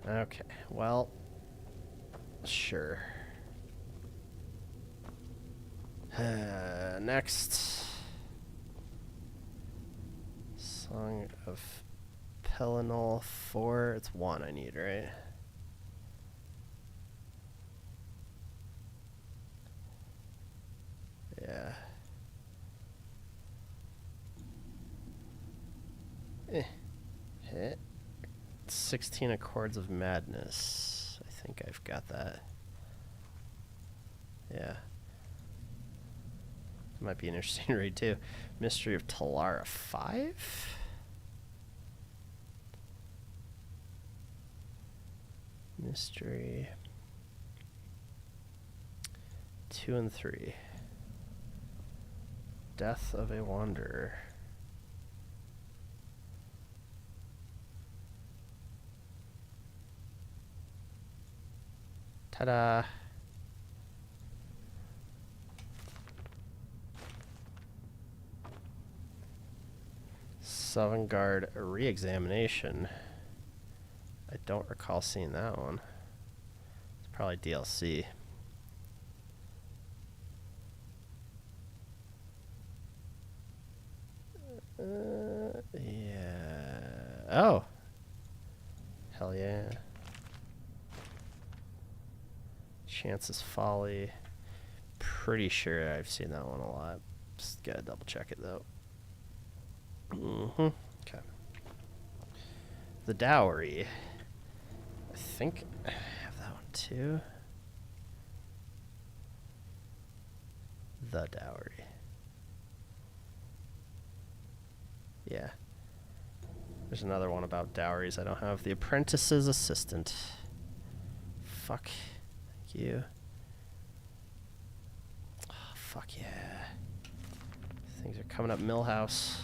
Okay, well, sure. Next. Song of Pelinal 4. It's 1 I need, right? Yeah. 16 Accords of Madness. I think I've got that. Yeah. Might be an interesting read too. Mystery of Talara 5? Mystery 2 and 3. Death of a Wanderer. Ta-da! Sovngarde Re-Examination. I don't recall seeing that one. It's probably DLC. Yeah. Oh. Hell yeah. Chance's Folly. Pretty sure I've seen that one a lot. Just gotta double check it though. Okay. The Dowry. I think I have that one too. The Dowry. Yeah. There's another one about dowries I don't have. The Apprentice's Assistant. Fuck. Thank you. Oh, fuck yeah. Things are coming up. Millhouse.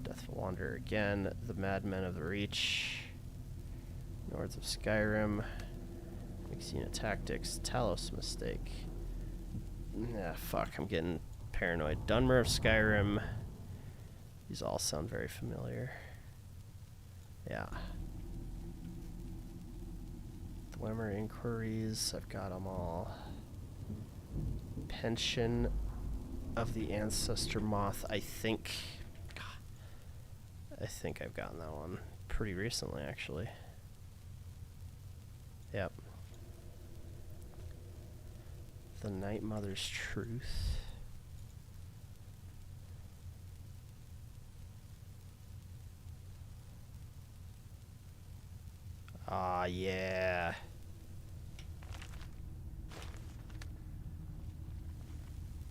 Death of a Wanderer again. The Madmen of the Reach. Nords of Skyrim. Mixina Tactics. Talos Mistake. Nah, fuck. I'm getting paranoid. Dunmer of Skyrim. These all sound very familiar. Yeah. Dwemer Inquiries. I've got them all. Pension of the Ancestor Moth. I think I've gotten that one pretty recently, actually. Yep. The Night Mother's Truth. Ah, yeah.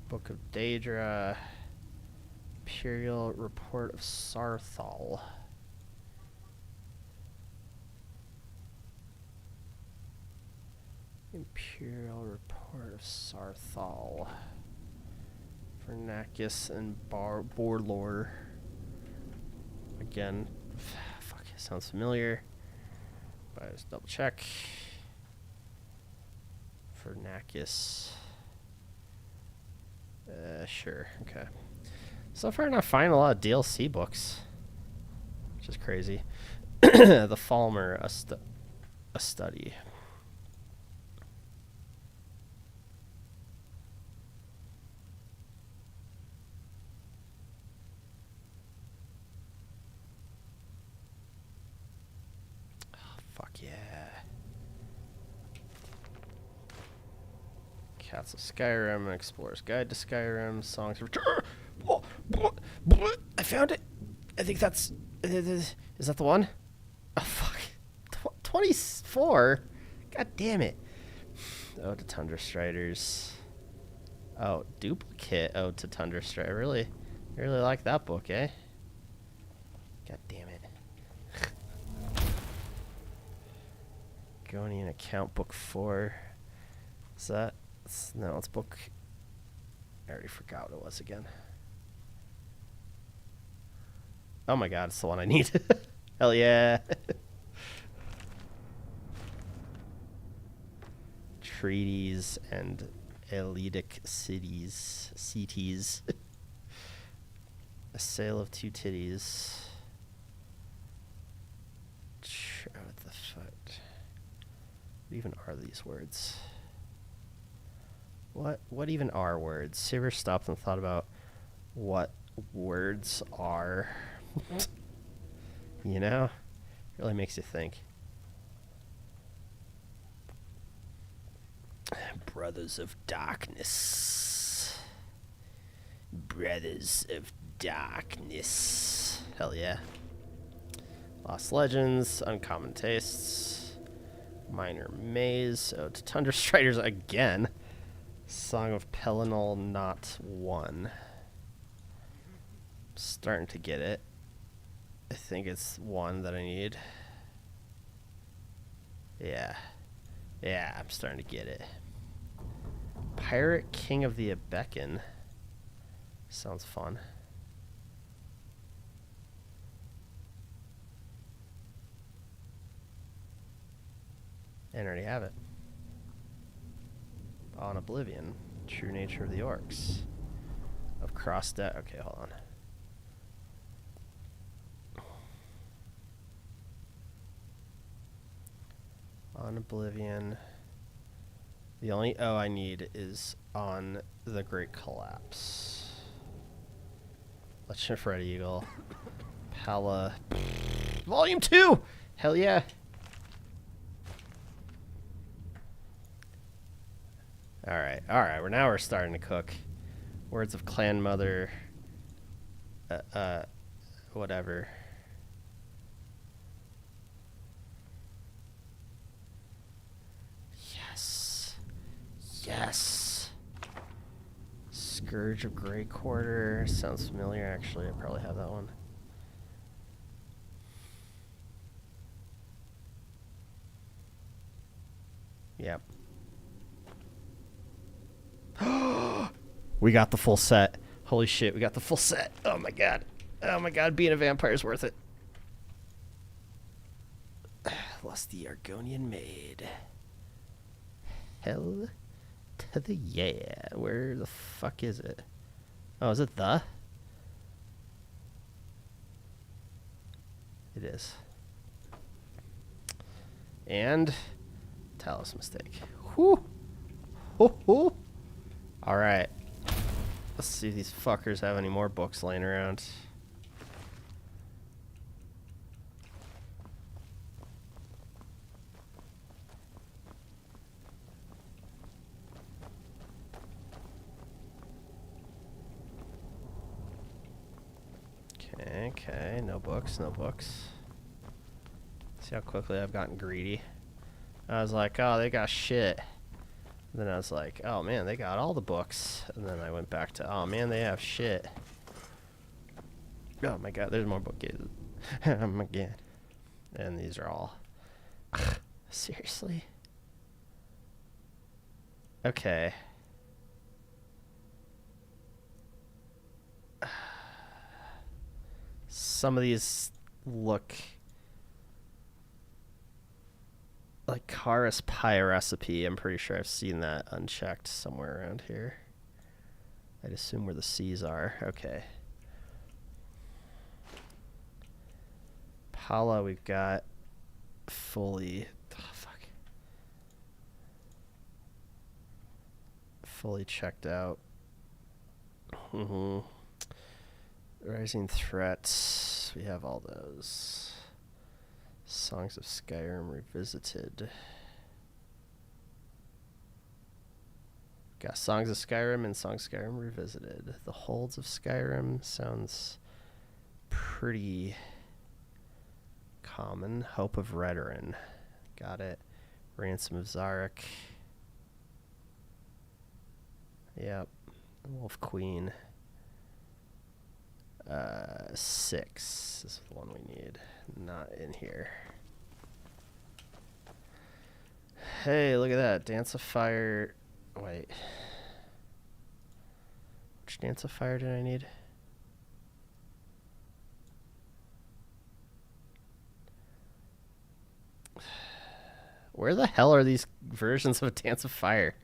Book of Daedra. Imperial Report of Sarthal. Imperial Report of Sarthal. Vernacus and Borlor. Again, fuck, it sounds familiar. But just double check. Vernacus. Sure, okay. So far, not finding a lot of DLC books, which is crazy. The Falmer, a study. Fuck yeah. Cats of Skyrim, An Explorer's Guide to Skyrim, Songs of Return. I found it. I think that's... Is that the one? Oh, fuck. 24? God damn it. Ode to Tundra Striders. Oh, Duplicate Ode to Tundra Striders. I really like that book, eh? God damn it. Gonian Account Book 4. Is that... No, it's book... I already forgot what it was again. Oh my god, it's the one I need. Hell yeah. Treaties and Elitic cities. A Sale of Two Titties. What the fuck? What even are these words? What even are words? You ever stopped and thought about what words are? You know? It really makes you think. Brothers of Darkness. Brothers of Darkness. Hell yeah. Lost Legends, Uncommon Tastes, Minor Maze, Ode to Tundra Striders again. Song of Pelennor, not 1. Starting to get it. I think it's 1 that I need. Yeah. Yeah, I'm starting to get it. Pirate King of the Abekin. Sounds fun. And I already have it. On Oblivion. True Nature of the Orcs. Of Crossdeck. Okay, hold on. On Oblivion. The only O I need is on the Great Collapse. Legend of Red Eagle. Pala. Volume 2! Hell yeah! Alright, alright, we're starting to cook. Words of Clan Mother. Whatever. Yes. Yes. Scourge of Grey Quarter. Sounds familiar, actually. I probably have that one. Yep. We got the full set. Holy shit, we got the full set. Oh my god. Oh my god, being a vampire is worth it. Lusty Argonian Maid. Hell to the yeah. Where the fuck is it? Oh, is it the? It is. And Talos Mistake. Whew. Hoo hoo. Alright. Let's see if these fuckers have any more books laying around. Okay, no books, no books. See how quickly I've gotten greedy. I was like, oh, they got shit. And then I was like, oh man, they got all the books. And then I went back to, oh man, they have shit. Oh my god, there's more books. Oh my god. And these are all. Seriously? Okay. Some of these look like Kara's pie recipe. I'm pretty sure I've seen that unchecked somewhere around here. I'd assume where the C's are. Okay. Pala, we've got fully. Oh, fuck. Fully checked out. Rising Threats. We have all those. Songs of Skyrim Revisited. Got Songs of Skyrim and Songs of Skyrim Revisited. The Holds of Skyrim sounds pretty common. Hope of Redoran. Got it. Ransom of Zarek. Yep. Wolf Queen. 6 is the one we need. Not in here. Hey, look at that. Dance of Fire. Wait. Which Dance of Fire did I need? Where the hell are these versions of Dance of Fire?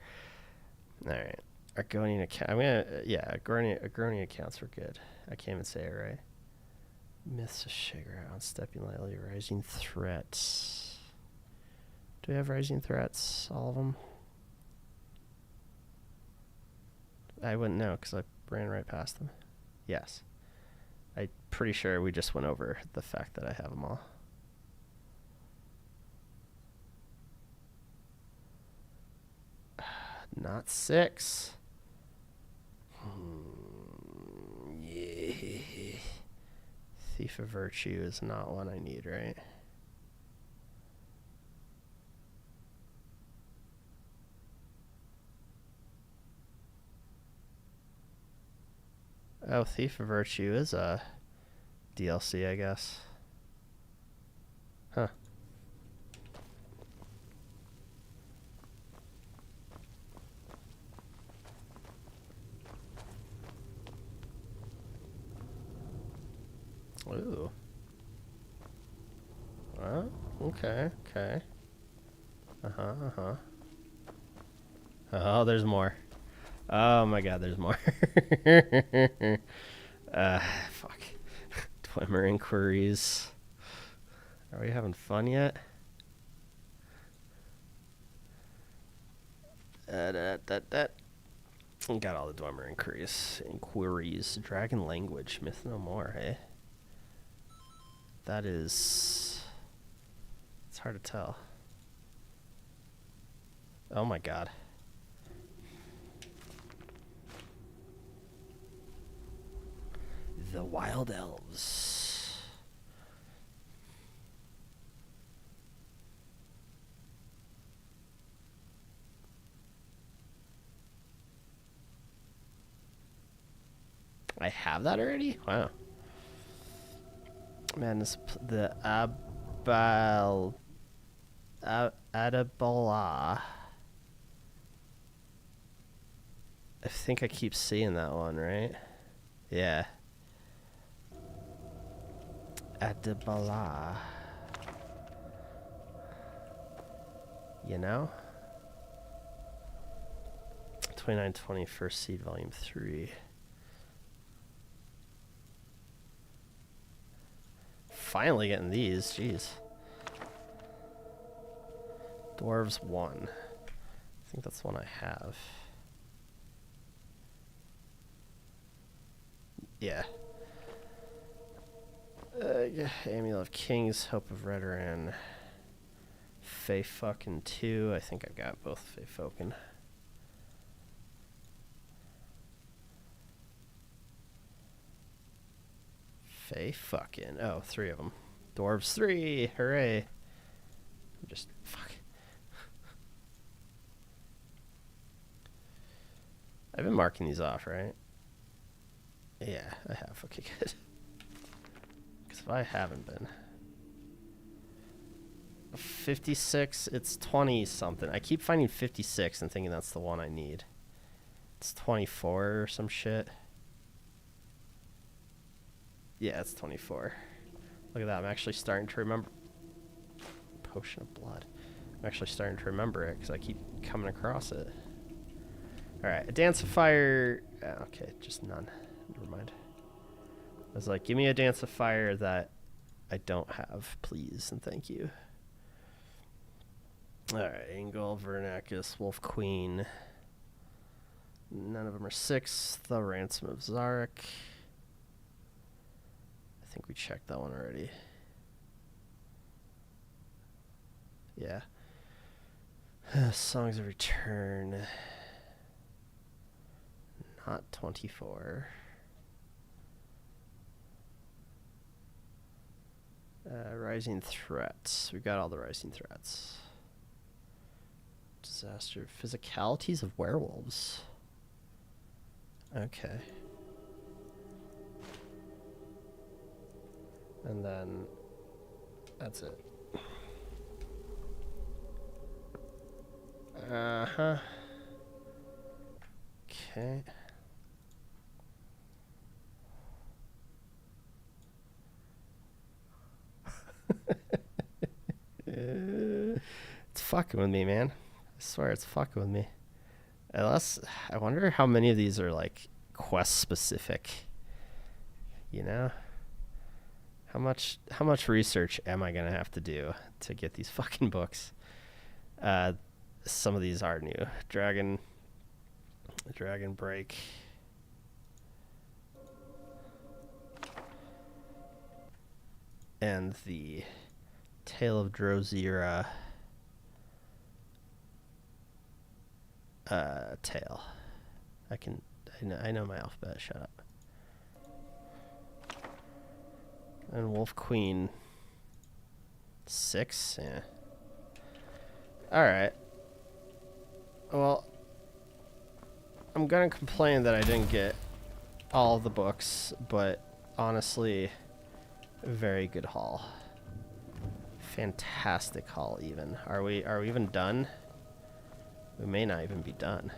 Alright. Argonian account. I'm gonna, yeah, Argonian accounts were good. I can't even say it right. Myths of Shigra, Stepping Lightly, Rising Threats. Do we have Rising Threats? All of them? I wouldn't know because I ran right past them. Yes. I'm pretty sure we just went over the fact that I have them all. Not 6. Yeah. Thief of Virtue is not one I need, right? Oh, Thief of Virtue is a DLC, I guess. Huh. Ooh. Well, okay, okay. Uh-huh. Oh, there's more. Oh my god, there's more. Fuck. Dwemer Inquiries. Are we having fun yet? Got all the Dwemer Inquiries. Dragon Language. Myth No More, hey? That is... It's hard to tell. Oh my god. The Wild Elves. I have that already? Wow. Man, the Adabala. I think I keep seeing that one, right? Yeah. Adabala. You know? 2920 First Seed Volume 3. Finally getting these, jeez. Dwarves 1. I think that's the one I have. Yeah. Amulet of Kings, Hope of Redoran. Fey fucking 2. I think I got both Fey Foken. Fey fucking. Oh, 3 of them. Dwarves 3. Hooray. I'm just. Fuck. I've been marking these off, right? Yeah, I have. Okay, good. Because if I haven't been. 56, it's 20 something. I keep finding 56 and thinking that's the one I need. It's 24 or some shit. Yeah, it's 24. Look at that. I'm actually starting to remember. Potion of Blood. I'm actually starting to remember it because I keep coming across it. Alright, a Dance of Fire. Okay, just none. Never mind. I was like, give me a Dance of Fire that I don't have, please, and thank you. Alright, Engel, Vernacus, Wolf Queen. None of them are 6. The Ransom of Zarek. I think we checked that one already. Yeah. Songs of Return. Not 24. Rising Threats. We got all the Rising Threats. Disaster. Physicalities of Werewolves. Okay. And then that's it. Uh-huh. Okay. It's fucking with me, man. I swear it's fucking with me. Unless, I wonder how many of these are like quest specific. You know? How much research am I gonna have to do to get these fucking books? Some of these are new. Dragon Break. And the Tale of Drozira. Tail. I know my alphabet. Shut up. And Wolf Queen 6. Yeah. All right. Well, I'm gonna complain that I didn't get all the books, but honestly, very good haul. Fantastic haul. Even are we even done? We may not even be done.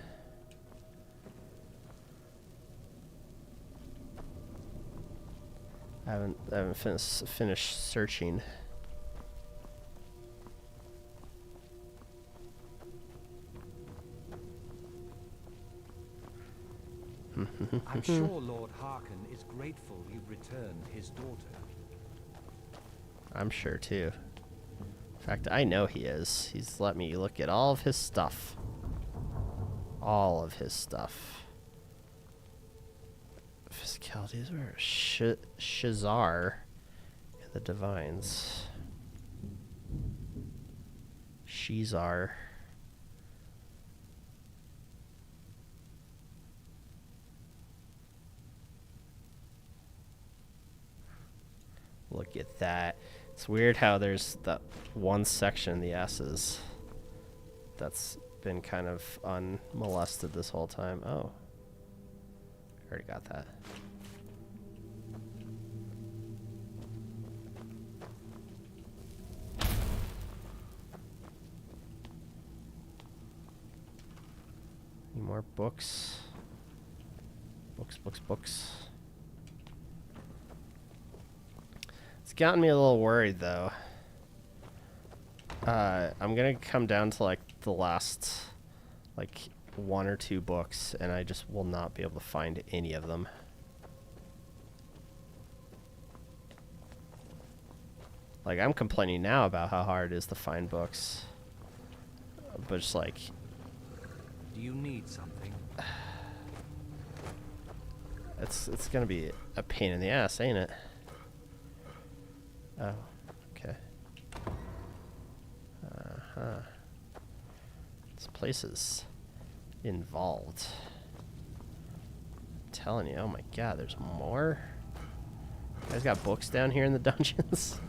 I haven't finished searching. I'm sure Lord Harkon is grateful you've returned his daughter. I'm sure too. In fact, I know he is. He's let me look at all of his stuff. All of his stuff. Physicalities were Shazar and the Divines. Shizar. Look at that. It's weird how there's that one section in the S's that's been kind of unmolested this whole time. Oh. Already got that. Any more books? Books. It's gotten me a little worried though. I'm gonna come down to like the last like 1 or 2 books and I just will not be able to find any of them. Like I'm complaining now about how hard it is to find books. But just like, do you need something? It's gonna be a pain in the ass, ain't it? Oh, okay. This place is involved. I'm telling you, oh my god, there's more? You guys got books down here in the dungeons?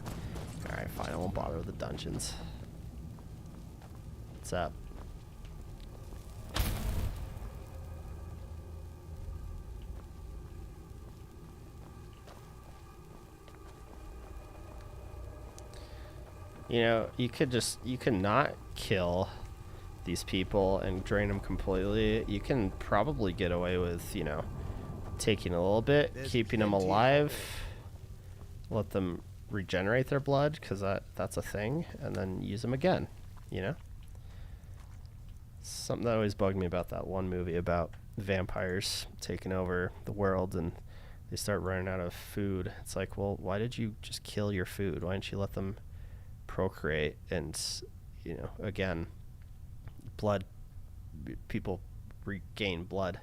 Alright, fine, I won't bother with the dungeons. What's up? You know, you could not kill these people and drain them completely. You can probably get away with, you know, taking a little bit, keeping them alive, let them regenerate their blood, because that's a thing, and then use them again, you know? Something that always bugged me about that one movie about vampires taking over the world and they start running out of food. It's like, well, why did you just kill your food? Why didn't you let them procreate? And, you know, again, blood, people regain blood.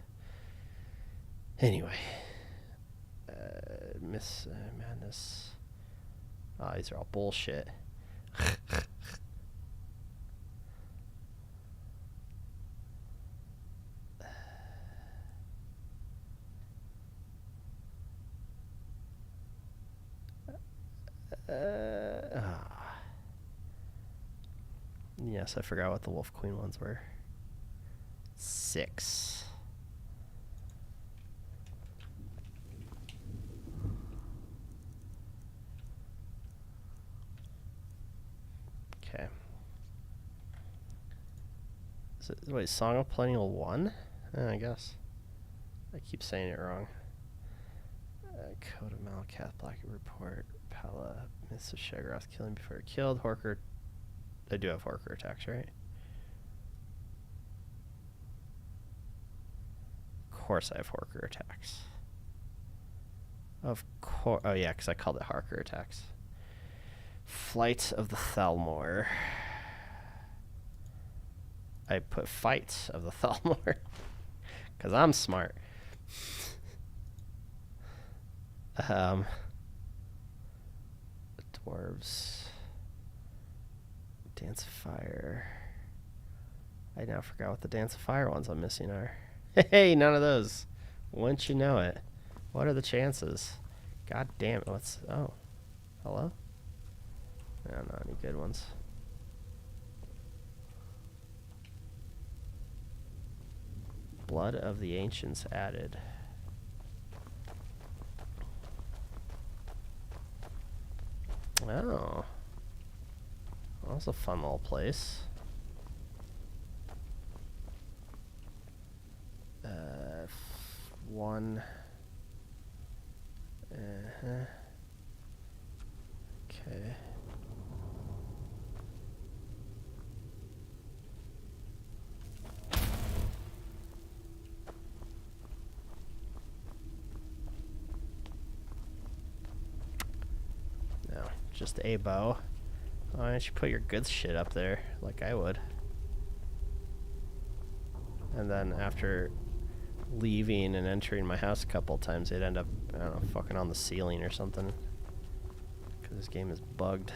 Anyway, Miss Madness. Ah, these are all bullshit. Yes, I forgot what the Wolf Queen ones were. 6. Okay. Wait, Song of Perennial 1? I guess. I keep saying it wrong. Code of Malakath, Blackwood Report, Pala, Myths of Shaggoth, Killing Before You're Killed, Horker. I do have Horker attacks, right? Of course I have Horker attacks. Of course. Oh yeah, because I called it Harker attacks. Flight of the Thalmor. I put Fight of the Thalmor. Because I'm smart. Dwarves. Dance of Fire. I now forgot what the Dance of Fire ones I'm missing are. Hey, none of those. Wouldn't you know it? What are the chances? God damn it. What's... Oh. Hello? No, not any good ones. Blood of the Ancients added. Oh. That was a fun little place. One. Okay. No, just a bow. Why don't you put your good shit up there like I would? And then after leaving and entering my house a couple times, they'd end up, I don't know, fucking on the ceiling or something. Because this game is bugged.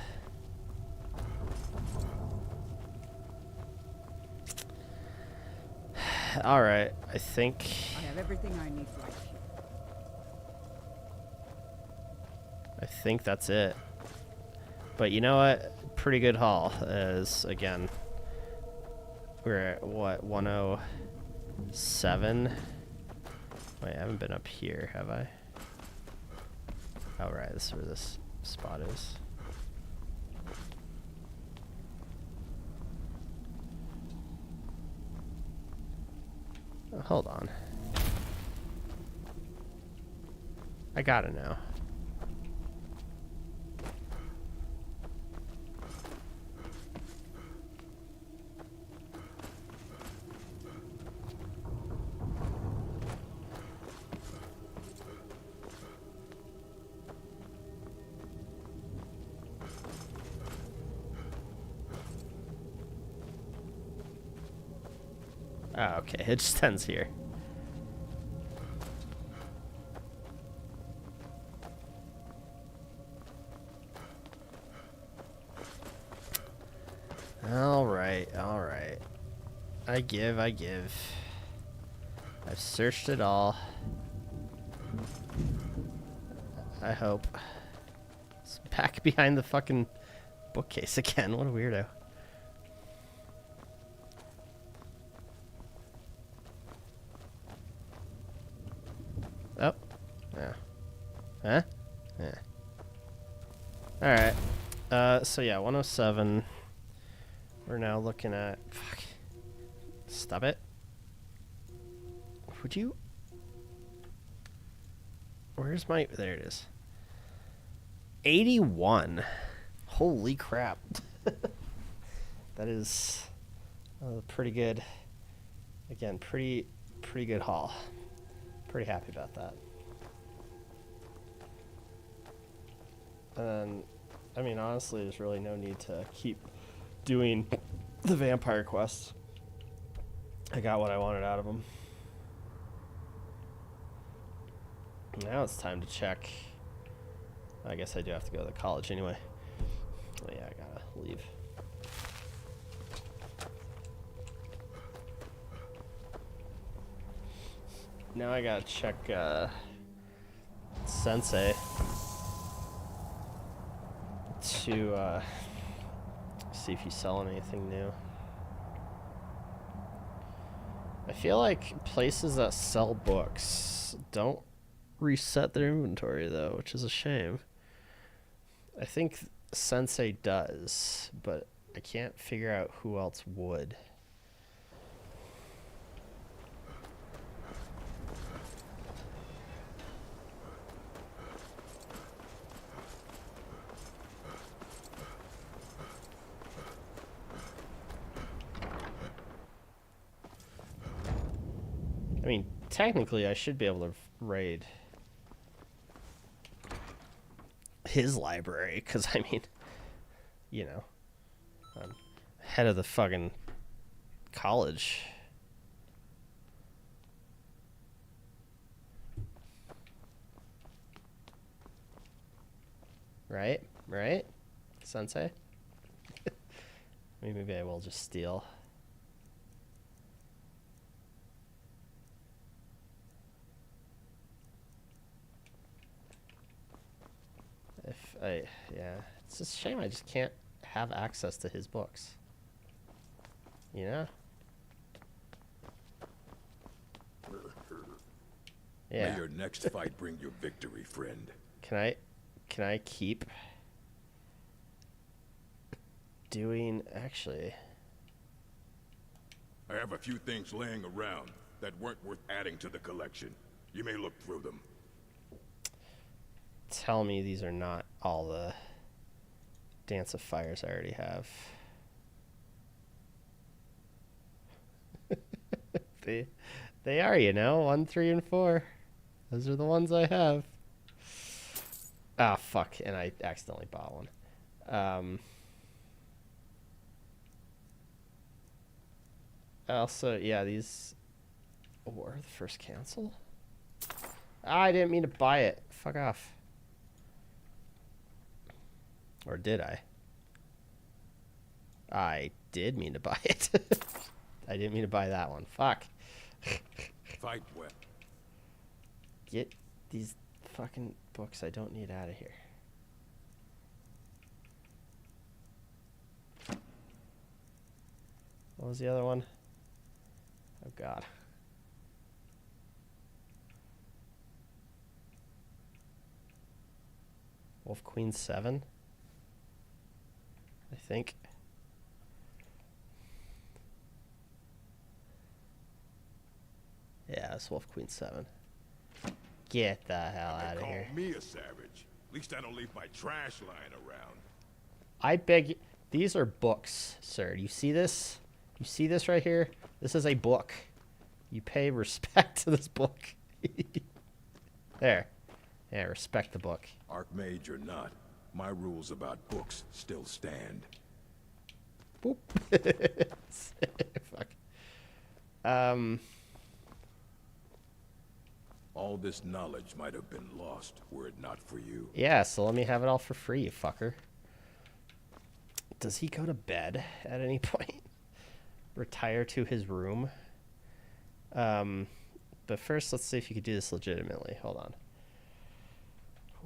Alright, I think... I have everything I need right here. I think that's it. But you know what? Pretty good haul. As, again, we're at, what, 107? Wait, I haven't been up here, have I? Oh, right, this is where this spot is. Oh, hold on. I got it now. Oh, okay, it just ends here. Alright, alright. I give. I've searched it all. I hope. It's back behind the fucking bookcase again. What a weirdo. Oh. Yeah. Huh? Yeah. Alright. So yeah, 107. We're now looking at... Fuck. Stop it. Would you... Where's my... There it is. 81. Holy crap. That is pretty good. Again, pretty good haul. Pretty happy about that. And I mean, honestly, there's really no need to keep doing the vampire quests. I got what I wanted out of them. Now it's time to check. I guess I do have to go to the college anyway. Oh yeah, I gotta leave. Now I gotta check Sensei to see if he's selling anything new. I feel like places that sell books don't reset their inventory though, which is a shame. I think Sensei does, but I can't figure out who else would. I mean, technically I should be able to raid his library, because I mean, you know, I'm head of the fucking college. Right? Right? Sensei? Maybe I will just steal. Yeah, it's a shame I just can't have access to his books. You know? Yeah. May your next fight bring you victory, friend. Can I keep doing, actually? I have a few things laying around that weren't worth adding to the collection. You may look through them. Tell me these are not all the Dance of Fires I already have. They are, you know, 1, 3, and 4. Those are the ones I have. Ah, fuck, and I accidentally bought one. Also, yeah, these War of the First Council. Ah, I didn't mean to buy it. Fuck off. Or did I? I did mean to buy it. I didn't mean to buy that one. Fuck. Fight well. Get these fucking books I don't need out of here. What was the other one? Oh god. Wolf Queen 7? I think. Yeah, it's Wolf Queen 7. Get the hell out of here. Call me a savage. At least I don't leave my trash lying around. I beg you. These are books, sir. Do you see this? You see this right here? This is a book. You pay respect to this book. There. Yeah, respect the book. Archmage or not, my rules about books still stand. Boop. Fuck. All this knowledge might have been lost were it not for you. Yeah, so let me have it all for free, you fucker. Does he go to bed at any point? Retire to his room? But first, let's see if you could do this legitimately. Hold on.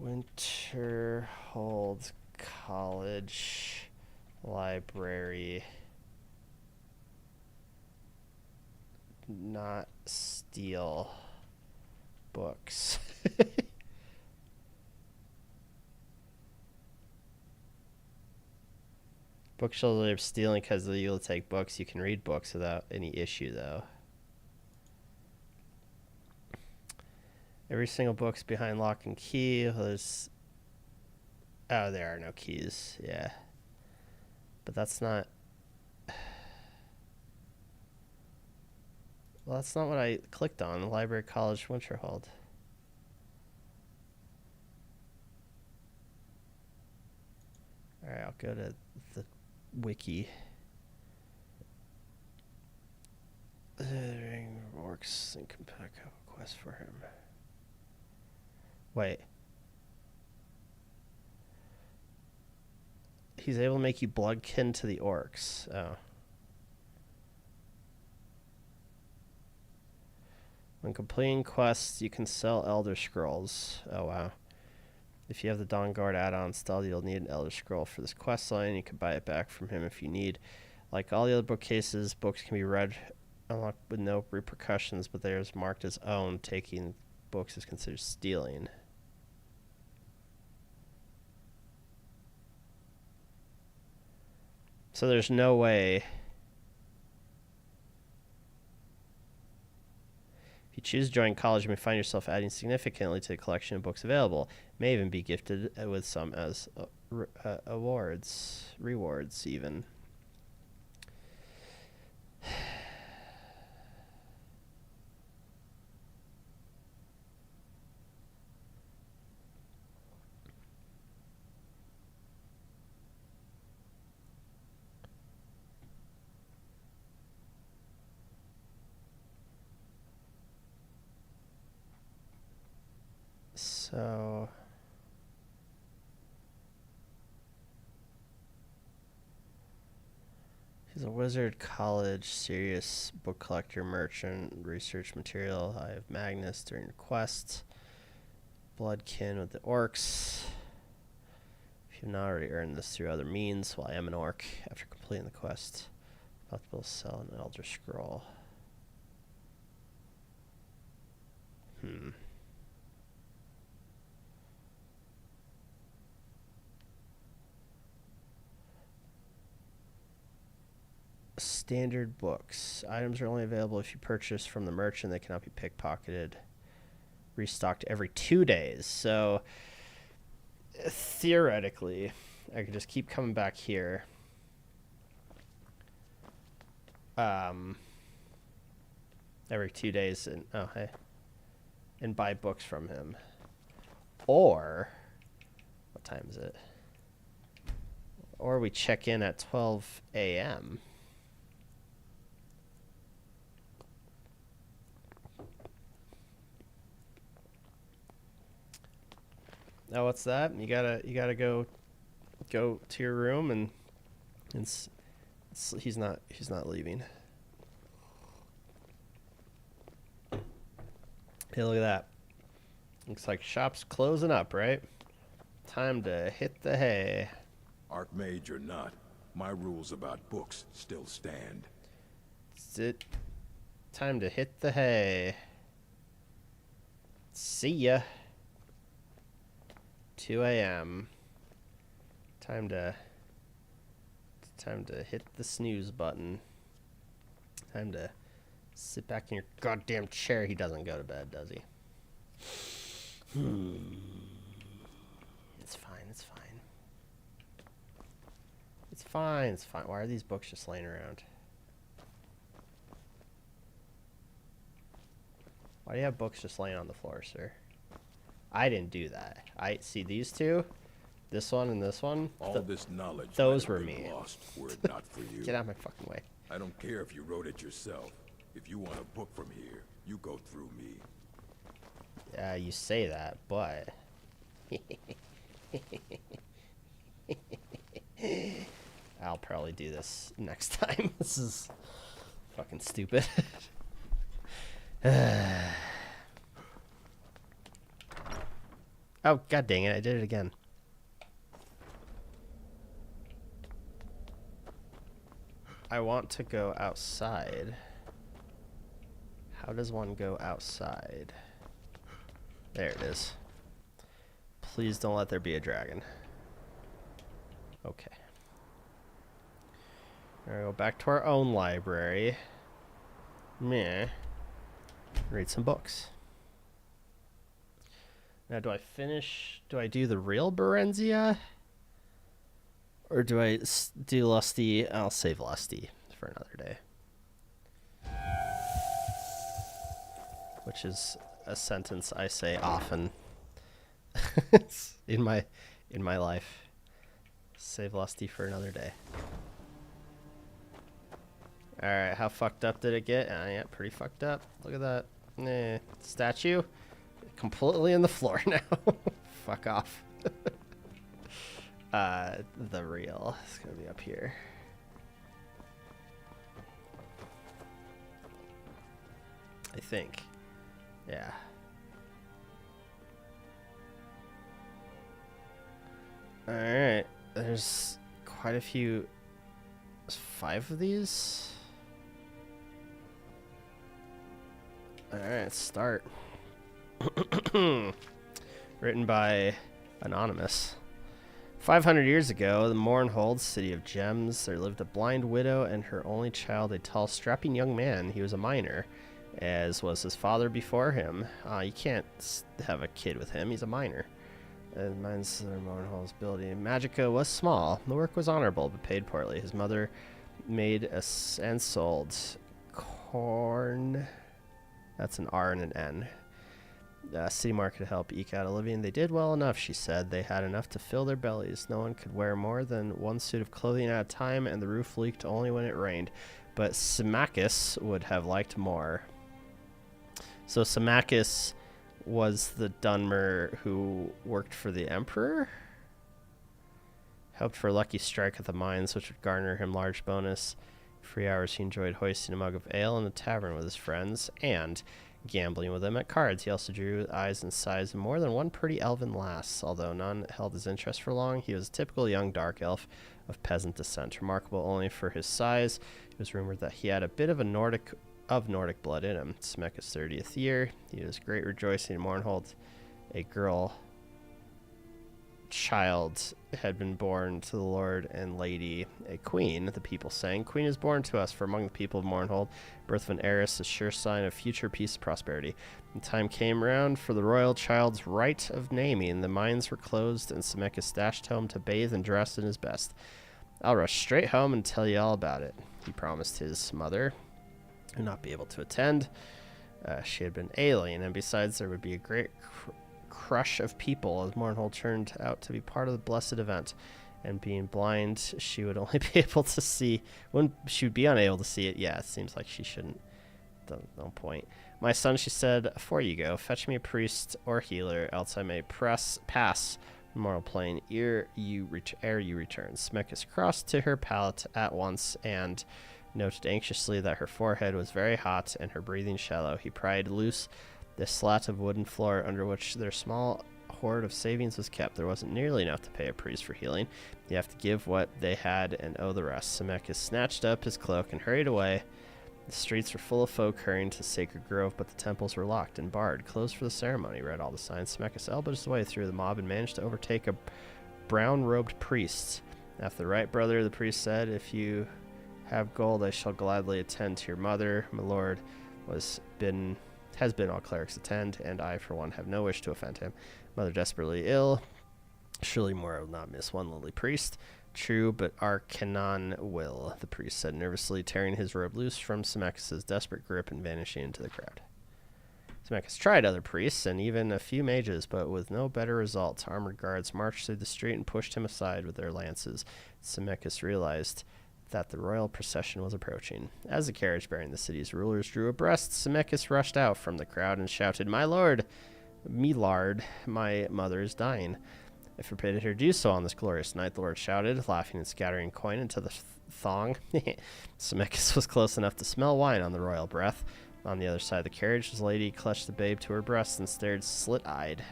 Winterhold College Library. Not steal books. Bookshelves are stealing because you'll take books. You can read books without any issue, though. Every single book's behind lock and key. There's... Oh, there are no keys. Yeah. But that's not... Well, that's not what I clicked on. The Library College Winterhold. Alright, I'll go to the wiki. Orcs and compact quest for him. Wait. He's able to make you bloodkin to the orcs. Oh. When completing quests, you can sell Elder Scrolls. Oh, wow. If you have the Dawnguard add-on installed, you'll need an Elder Scroll for this quest line. You can buy it back from him if you need. Like all the other bookcases, books can be read unlocked with no repercussions, but they are marked as owned. Taking books is considered stealing. So there's no way. If you choose to join college, you may find yourself adding significantly to the collection of books available. May even be gifted with some as rewards even. So he's a wizard, college, serious book collector, merchant, research material. I have Magnus during your quest. Bloodkin with the orcs. If you've not already earned this through other means, while I am an orc, after completing the quest, I'll be able to sell an Elder Scroll. Standard books. Items are only available if you purchase from the merchant. They cannot be pickpocketed. Restocked every 2 days. So theoretically, I could just keep coming back here. Every 2 days and and buy books from him. Or what time is it? Or we check in at 12 a.m. Oh, what's that? You gotta go to your room and he's not leaving. Hey, look at that. Looks like shop's closing up, right? Time to hit the hay. Archmage or not, my rules about books still stand. Time to hit the hay. See ya. 2 a.m. Time to hit the snooze button. Time to sit back in your goddamn chair. He doesn't go to bed, does he? It's fine. It's fine. It's fine. It's fine. Why are these books just laying around? Why do you have books just laying on the floor, sir? I didn't do that. I see these two, this one and this one. All this knowledge. Those were me. Lost were it not for you. Get out of my fucking way. I don't care if you wrote it yourself. If you want a book from here, you go through me. Yeah, you say that, but I'll probably do this next time. This is fucking stupid. Oh, god dang it, I did it again. I want to go outside. How does one go outside? There it is. Please don't let there be a dragon. Okay. We're gonna go back to our own library. Meh. Read some books. Now, do I do the real Berenzia? Or do I do Lusty? I'll save Lusty for another day. Which is a sentence I say often in my life. Save Lusty for another day. Alright, how fucked up did it get? Yeah, pretty fucked up. Look at that. Statue. Completely in the floor now. Fuck off. The real. It's gonna be up here. I think. Yeah. Alright. There's quite a few. There's 5 of these. Alright, let's start. Written by Anonymous. 500 years ago, the Mournhold, city of gems, there lived a blind widow and her only child, a tall, strapping young man. He was a miner, as was his father before him. You can't have a kid with him. He's a miner. Mine's the Mournhold's building. Magica was small. The work was honorable, but paid poorly. His mother made and sold corn. That's an R and an N. City market to help eke out a living. They did well enough, she said. They had enough to fill their bellies. No one could wear more than one suit of clothing at a time, and the roof leaked only when it rained. But Symmachus would have liked more. So Symmachus was the Dunmer who worked for the Emperor? Helped for a lucky strike at the mines, which would garner him large bonus. Free hours he enjoyed hoisting a mug of ale in the tavern with his friends, and gambling with him at cards. He also drew eyes and sighs of more than one pretty elven lass. Although none held his interest for long, he was a typical young dark elf of peasant descent. Remarkable only for his size, it was rumored that he had a bit of a Nordic blood in him. Smeke's 30th year, he was great rejoicing in Mournhold. A girl child had been born to the Lord and Lady, a queen, the people sang. Queen is born to us, for among the people of Mournhold, birth of an heiress, a sure sign of future peace and prosperity. The time came round for the royal child's rite of naming. The mines were closed, and Semekis dashed home to bathe and dress in his best. I'll rush straight home and tell you all about it, he promised his mother, who would not be able to attend. She had been ailing, and besides, there would be a great crush of people as Mournhold turned out to be part of the blessed event, and being blind, she would only be able to see when she would be unable to see it. Yeah, it seems like she shouldn't. No point. My son, she said, afore you go, fetch me a priest or healer, else I may pass the mortal plane ere you return. Semekis crossed to her pallet at once and noted anxiously that her forehead was very hot and her breathing shallow. He pried loose the slat of wooden floor under which their small hoard of savings was kept. There wasn't nearly enough to pay a priest for healing. You have to give what they had and owe the rest. Semekis snatched up his cloak and hurried away. The streets were full of folk hurrying to Sacred Grove, but the temples were locked and barred, closed for the ceremony. Read all the signs. Semekis elbowed his way through the mob and managed to overtake a brown-robed priest. After the right brother, the priest said, if you have gold, I shall gladly attend to your mother. My lord has been all clerics attend, and I, for one, have no wish to offend him. Mother desperately ill. Surely Mora will not miss one lowly priest. True, but Arcanon will, the priest said nervously, tearing his robe loose from Semekis' desperate grip and vanishing into the crowd. Semekis tried other priests and even a few mages, but with no better results. Armored guards marched through the street and pushed him aside with their lances. Semekis realized that the royal procession was approaching. As the carriage bearing the city's rulers drew abreast, Semekis rushed out from the crowd and shouted, My lord, my mother is dying. I forbid her to do so on this glorious night, the lord shouted, laughing and scattering coin into the thong. Semekis was close enough to smell wine on the royal breath. On the other side of the carriage, his lady clutched the babe to her breast and stared slit-eyed.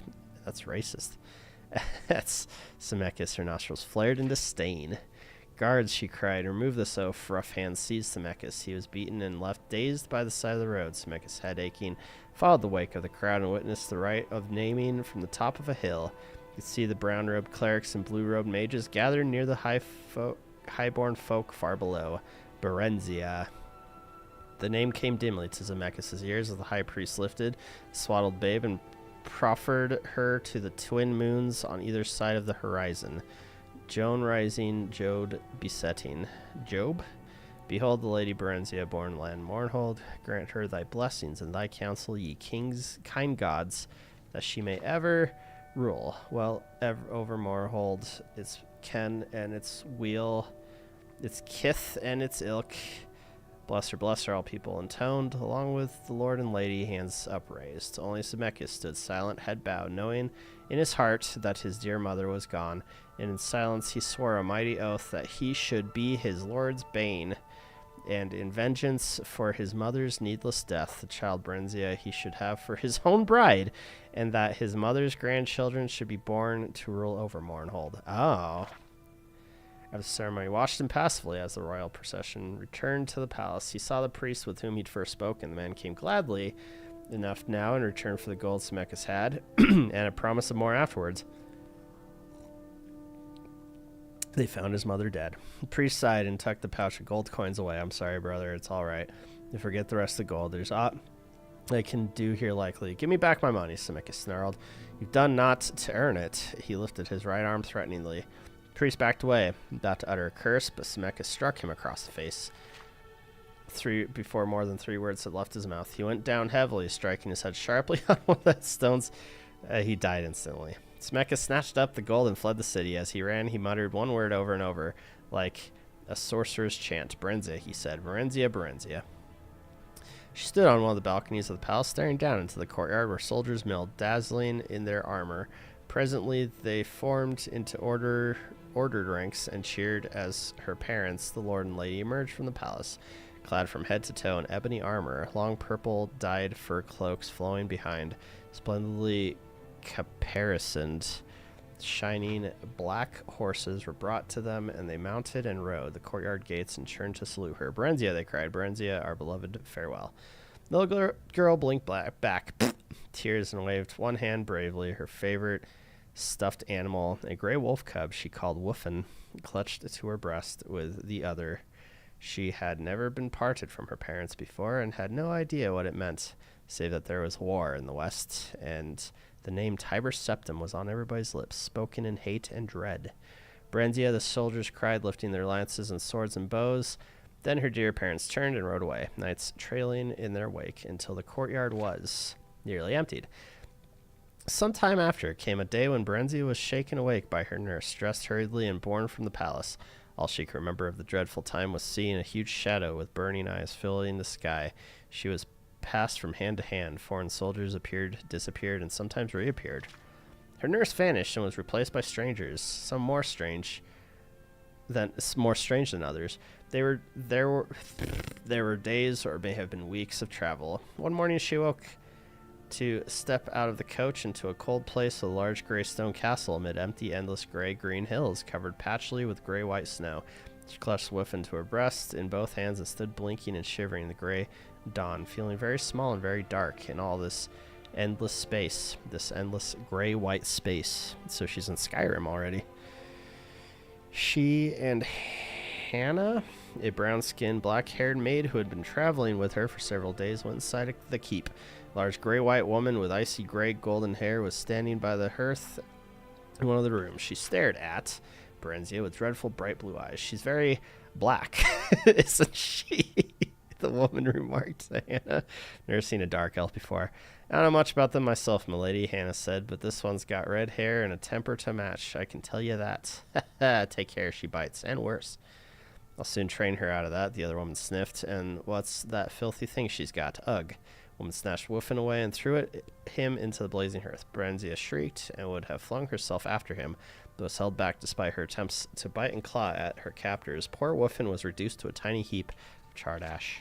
That's racist. That's Semekis, her nostrils flared in disdain. Guards, she cried, remove this oaf. Rough hands seized Semekis. He was beaten and left dazed by the side of the road. Semekis, head aching, followed the wake of the crowd and witnessed the rite of naming from the top of a hill. You could see the brown-robed clerics and blue-robed mages gathered near the high-born folk far below. Berenzia. The name came dimly to Semekis' ears as the high priest lifted the swaddled babe and proffered her to the twin moons on either side of the horizon. Joan rising, Jode besetting. Job? Behold the Lady Berenzia, born land Mournhold. Grant her thy blessings and thy counsel, ye kings, kind gods, that she may ever rule well over Mournhold, its ken and its wheel, its kith and its ilk. Bless her, all people intoned, along with the lord and lady, hands upraised. Only Semekis stood silent, head bowed, knowing in his heart that his dear mother was gone, and in silence he swore a mighty oath that he should be his lord's bane, and in vengeance for his mother's needless death, the child Berenzia he should have for his own bride, and that his mother's grandchildren should be born to rule over Mournhold. Oh. After the ceremony, watched him passively as the royal procession returned to the palace. He saw the priest with whom he'd first spoken. The man came gladly enough now in return for the gold Semekis had, and a promise of more afterwards. They found his mother dead. The priest sighed and tucked the pouch of gold coins away. I'm sorry, brother. It's all right. You forget the rest of the gold. There's aught I can do here likely. Give me back my money, Semekis snarled. You've done naught to earn it. He lifted his right arm threateningly. The priest backed away, about to utter a curse, but Semekis struck him across the face. Before more than 3 words had left his mouth, he went down heavily, striking his head sharply on one of the stones. He died instantly. Semekis snatched up the gold and fled the city. As he ran, he muttered one word over and over, like a sorcerer's chant. Berenzia, he said. Berenzia, Berenzia. She stood on one of the balconies of the palace, staring down into the courtyard where soldiers milled, dazzling in their armor. Presently, they formed into ordered ranks and cheered as her parents, the lord and lady, emerged from the palace. clad from head to toe in ebony armor, long purple dyed fur cloaks flowing behind, splendidly caparisoned. Shining black horses were brought to them, and they mounted and rode the courtyard gates and turned to salute her. Berenzia, they cried. Berenzia, our beloved, farewell. The little girl blinked back tears and waved one hand bravely. Her favorite stuffed animal, a gray wolf cub she called Woofin, clutched to her breast with the other. She had never been parted from her parents before and had no idea what it meant, save that there was war in the West, and the name Tiber Septim was on everybody's lips, spoken in hate and dread. Berenzia, the soldiers cried, lifting their lances and swords and bows. Then her dear parents turned and rode away, knights trailing in their wake, until the courtyard was nearly emptied. Some time after came a day when Berenzia was shaken awake by her nurse, dressed hurriedly and borne from the palace. All she could remember of the dreadful time was seeing a huge shadow with burning eyes filling the sky. She was passed from hand to hand. Foreign soldiers appeared, disappeared, and sometimes reappeared. Her nurse vanished and was replaced by strangers, some more strange than others. There were days, or may have been weeks, of travel. One morning she woke to step out of the coach into a cold place with a large gray stone castle amid empty, endless gray-green hills covered patchily with gray-white snow. She clutched Woofin to her breast in both hands and stood blinking and shivering in the gray dawn, feeling very small and very dark in all this endless space, this endless gray-white space. So she's in Skyrim already. She and Hannah, a brown-skinned, black-haired maid who had been traveling with her for several days, went inside the keep. A large gray-white woman with icy gray golden hair was standing by the hearth in one of the rooms. She stared at Berenzia with dreadful bright blue eyes. She's very black, isn't she? The woman remarked to Hannah. Never seen a dark elf before. I don't know much about them myself, milady, Hannah said, but this one's got red hair and a temper to match. I can tell you that. Take care, she bites, and worse. I'll soon train her out of that, the other woman sniffed. And what's that filthy thing she's got? Ugh. Woman snatched Woofin away and threw him into the blazing hearth. Berenzia shrieked and would have flung herself after him, but was held back despite her attempts to bite and claw at her captors. Poor Woofin was reduced to a tiny heap of charred ash.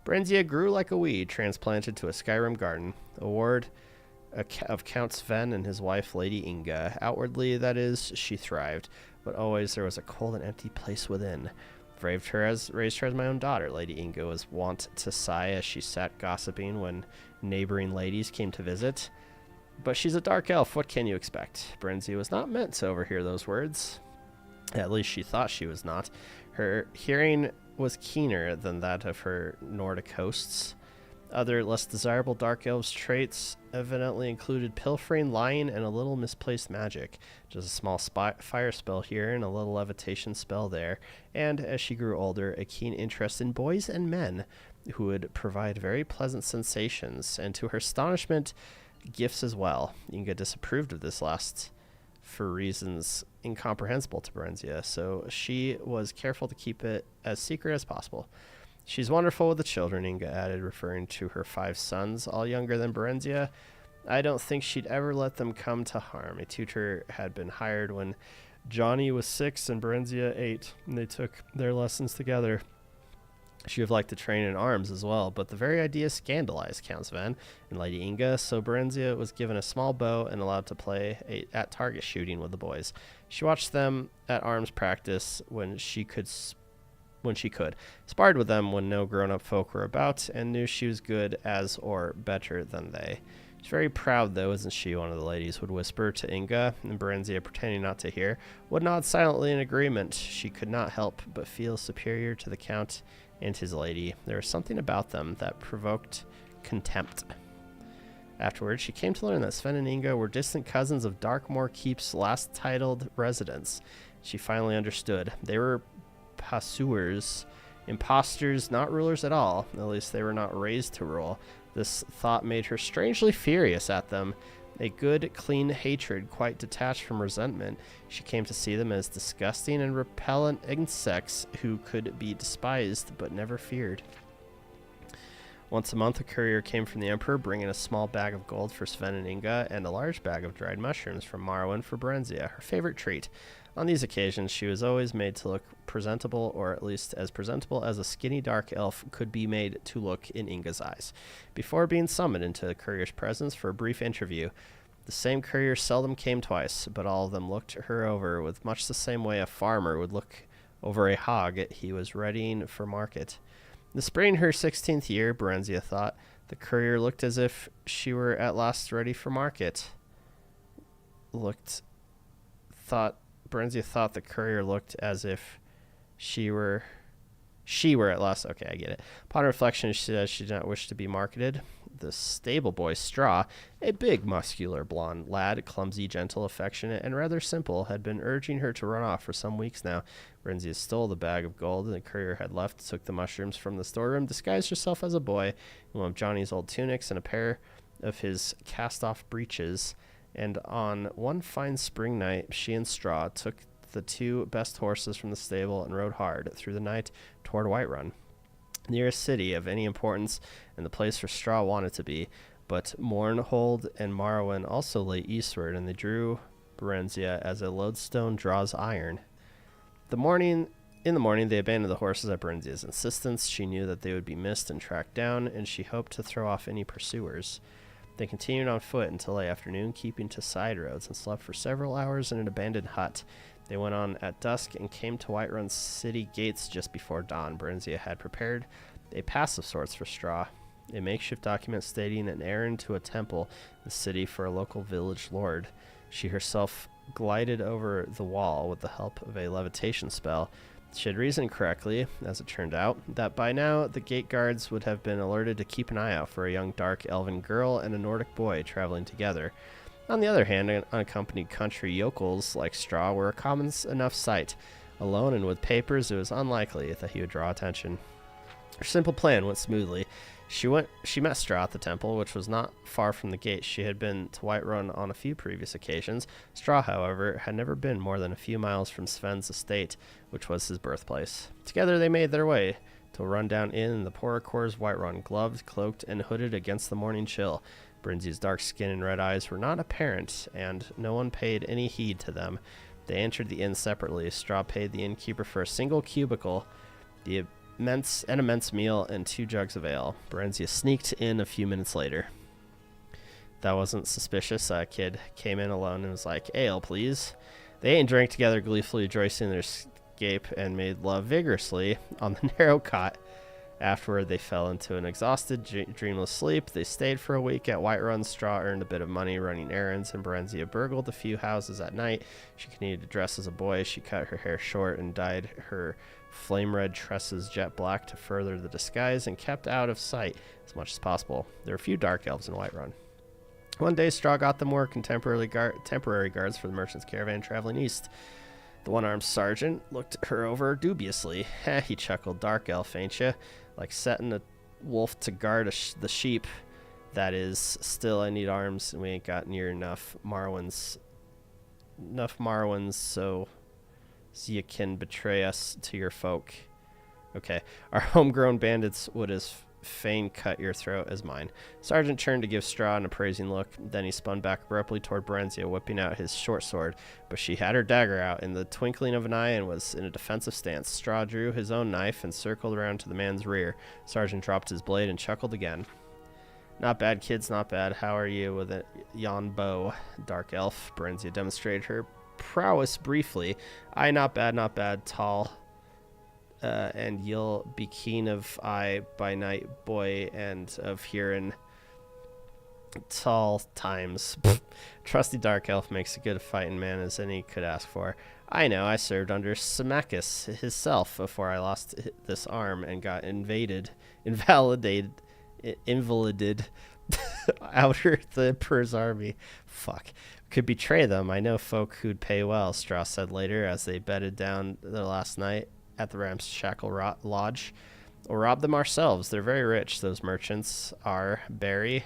Berenzia grew like a weed, transplanted to a Skyrim garden, a ward of Count Sven and his wife, Lady Inga. Outwardly, that is, she thrived, but always there was a cold and empty place within. Raised her as my own daughter, Lady Inga was wont to sigh as she sat gossiping when neighboring ladies came to visit. But she's a dark elf, what can you expect? Berenzia was not meant to overhear those words. At least she thought she was not. Her hearing was keener than that of her Nordic hosts. Other less desirable dark elves' traits evidently included pilfering, lying, and a little misplaced magic. Just a small fire spell here and a little levitation spell there. And, as she grew older, a keen interest in boys and men who would provide very pleasant sensations, and to her astonishment, gifts as well. Inga disapproved of this last for reasons incomprehensible to Berenzia, so she was careful to keep it as secret as possible. She's wonderful with the children, Inga added, referring to her 5 sons, all younger than Berenzia. I don't think she'd ever let them come to harm. A tutor had been hired when Johnny was 6 and Berenzia 8, and they took their lessons together. She would have liked to train in arms as well, but the very idea scandalized Count Sven and Lady Inga, so Berenzia was given a small bow and allowed to play at target shooting with the boys. She watched them at arms practice when she could, sparred with them when no grown-up folk were about, and knew she was good as or better than they. She's very proud, though, isn't she? One of the ladies would whisper to Inga, and Berenzia, pretending not to hear, would nod silently in agreement. She could not help but feel superior to the Count and his lady. There was something about them that provoked contempt. Afterwards, she came to learn that Sven and Inga were distant cousins of Darkmoor Keep's last titled residents. She finally understood. They were pursuers, imposters, not rulers at all. At least they were not raised to rule. This thought made her strangely furious at them. A good, clean hatred, quite detached from resentment. She came to see them as disgusting and repellent insects who could be despised but never feared. Once a month, a courier came from the Emperor bringing a small bag of gold for Sven and Inga and a large bag of dried mushrooms from Marwyn for Berenzia, her favorite treat. On these occasions, she was always made to look presentable, or at least as presentable as a skinny dark elf could be made to look in Inga's eyes. Before being summoned into the courier's presence for a brief interview, the same courier seldom came twice, but all of them looked her over with much the same way a farmer would look over a hog he was readying for market. In the spring her 16th year, Berenzia thought, the courier looked as if she were at last ready for market. Berenzia thought the courier looked as if she were at last. Okay, I get it. Upon reflection, she said she did not wish to be marketed. The stable boy, Straw, a big, muscular, blond lad, clumsy, gentle, affectionate, and rather simple, had been urging her to run off for some weeks now. Berenzia stole the bag of gold the courier had left, took the mushrooms from the storeroom, disguised herself as a boy in one of Johnny's old tunics and a pair of his cast-off breeches, and on one fine spring night, she and Straw took the two best horses from the stable and rode hard through the night toward Whiterun, the nearest city of any importance and the place where Straw wanted to be. But Mournhold and Morrowind also lay eastward, and they drew Berenzia as a lodestone draws iron. In the morning, they abandoned the horses at Berenzia's insistence. She knew that they would be missed and tracked down, and she hoped to throw off any pursuers. They continued on foot until late afternoon, keeping to side roads, and slept for several hours in an abandoned hut. They went on at dusk and came to Whiterun's city gates just before dawn. Berenzia had prepared a pass of sorts for Straw, a makeshift document stating an errand to a temple in the city for a local village lord. She herself glided over the wall with the help of a levitation spell. She had reasoned correctly, as it turned out, that by now the gate guards would have been alerted to keep an eye out for a young dark elven girl and a Nordic boy traveling together. On the other hand, unaccompanied country yokels like Straw were a common enough sight. Alone and with papers, it was unlikely that he would draw attention. Her simple plan went smoothly. She met Straw at the temple, which was not far from the gate. She had been to Whiterun on a few previous occasions. Straw, however, had never been more than a few miles from Sven's estate, which was his birthplace. Together they made their way to a run-down inn in the poorer quarters of Whiterun, gloved, cloaked, and hooded against the morning chill. Berenzia's dark skin and red eyes were not apparent, and no one paid any heed to them. They entered the inn separately. Straw paid the innkeeper for a single cubicle, an immense meal, and 2 jugs of ale. Berenzia sneaked in a few minutes later. That wasn't suspicious. A kid came in alone and was like, "Ale, please." They ate and drank together, gleefully rejoicing in their escape, and made love vigorously on the narrow cot. Afterward, they fell into an exhausted, dreamless sleep. They stayed for a week at Whiterun. Straw earned a bit of money running errands, and Berenzia burgled a few houses at night. She continued to dress as a boy. She cut her hair short and dyed her flame-red tresses jet black to further the disguise, and kept out of sight as much as possible. There were few dark elves in Whiterun. One day, Straw got the more temporary guards for the merchant's caravan traveling east. The one-armed sergeant looked her over dubiously. He chuckled. "Dark elf, ain't ya? Like setting a wolf to guard the sheep. That is, still I need arms, and we ain't got near enough Morrowinds so you can betray us to your folk. Okay, our homegrown bandits would as fain cut your throat as mine." Sergeant turned to give Straw an appraising look. Then he spun back abruptly toward Berenzia, whipping out his short sword. But she had her dagger out in the twinkling of an eye and was in a defensive stance. Straw drew his own knife and circled around to the man's rear. Sergeant dropped his blade and chuckled again. "Not bad, kids, not bad. How are you with yon bow, dark elf?" Berenzia demonstrated her prowess briefly. "Aye, not bad, tall. And you'll be keen of eye by night, boy, and of hearing tall times." Trusty dark elf makes a good fighting man as any could ask for. "I know, I served under Symmachus himself before I lost this arm and got invalided outer the Emperor's army. Fuck. Could betray them. I know folk who'd pay well," Straw said later as they bedded down their last night at the Ramshackle Lodge. "We'll rob them ourselves. They're very rich, those merchants are. Barry."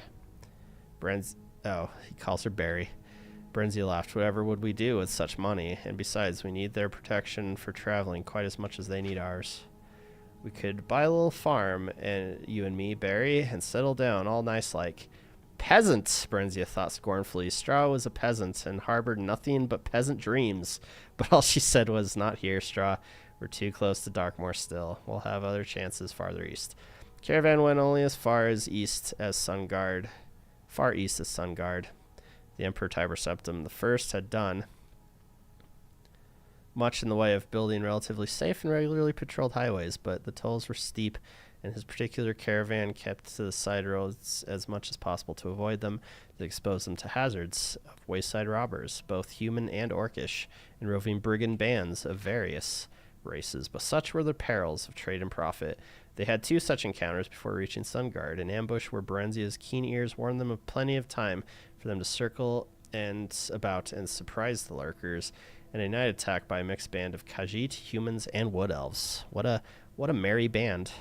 He calls her Barry. Berenzia laughed. "Whatever would we do with such money? And besides, we need their protection for traveling quite as much as they need ours. We could buy a little farm, and you and me, Barry, and settle down all nice like. Peasant, Brenzia thought scornfully. Straw was a peasant and harbored nothing but peasant dreams. But all she said was, not here, Straw. We're too close to Darkmoor still. We'll have other chances farther east. Caravan went only as far east as Sungard. Far east as Sungard. The Emperor Tiber Septim I had done much in the way of building relatively safe and regularly patrolled highways, but the tolls were steep, and his particular caravan kept to the side roads as much as possible to avoid them, to expose them to hazards of wayside robbers, both human and orcish, and roving brigand bands of various races. But such were the perils of trade and profit. They had 2 such encounters before reaching Sungard, an ambush where Brenzia's keen ears warned them of plenty of time for them to circle about and surprise the lurkers, and a night attack by a mixed band of Khajiit, humans, and wood elves. What a merry band.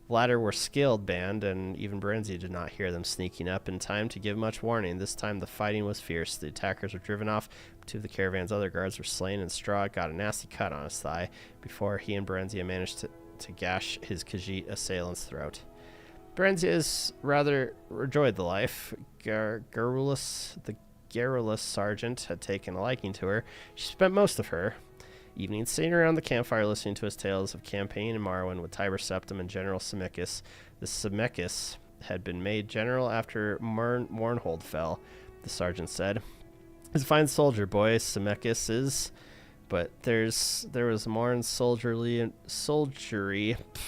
The latter were skilled band, and even Brenzia did not hear them sneaking up in time to give much warning. This time the fighting was fierce. The attackers were driven off, 2 of the caravan's other guards were slain, and Straw got a nasty cut on his thigh before he and Brenzia managed to gash his Khajiit assailant's throat. Brenzia rather enjoyed the life. Garrulus, the garrulous sergeant, had taken a liking to her. She spent most of her evenings sitting around the campfire listening to his tales of campaign in Morrowind with Tiber Septim and General Semekis. The Semekis had been made general after Mournhold fell, the sergeant said. He's a fine soldier, boy, Semekis is, but there was more soldiery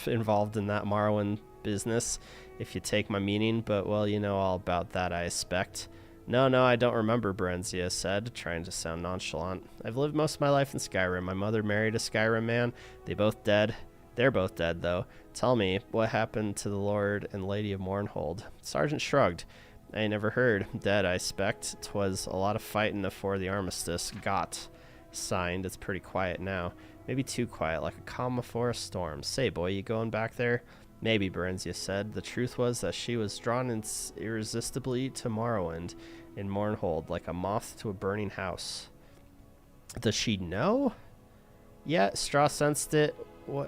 involved in that Morrowind business, if you take my meaning, but, well, you know all about that, I expect. No, I don't remember, Brenzia said, trying to sound nonchalant. I've lived most of my life in Skyrim. My mother married a Skyrim man. They're both dead, though. Tell me, what happened to the Lord and Lady of Mournhold? Sergeant shrugged. I ain't never heard. Dead, I expect. 'Twas a lot of fighting afore the armistice got signed. It's pretty quiet now. Maybe too quiet, like a calm before a storm. Say, boy, you going back there? Maybe, Brenzia said. The truth was that she was drawn irresistibly to Morrowind in Mournhold, like a moth to a burning house. Does she know? Yeah, Straw sensed it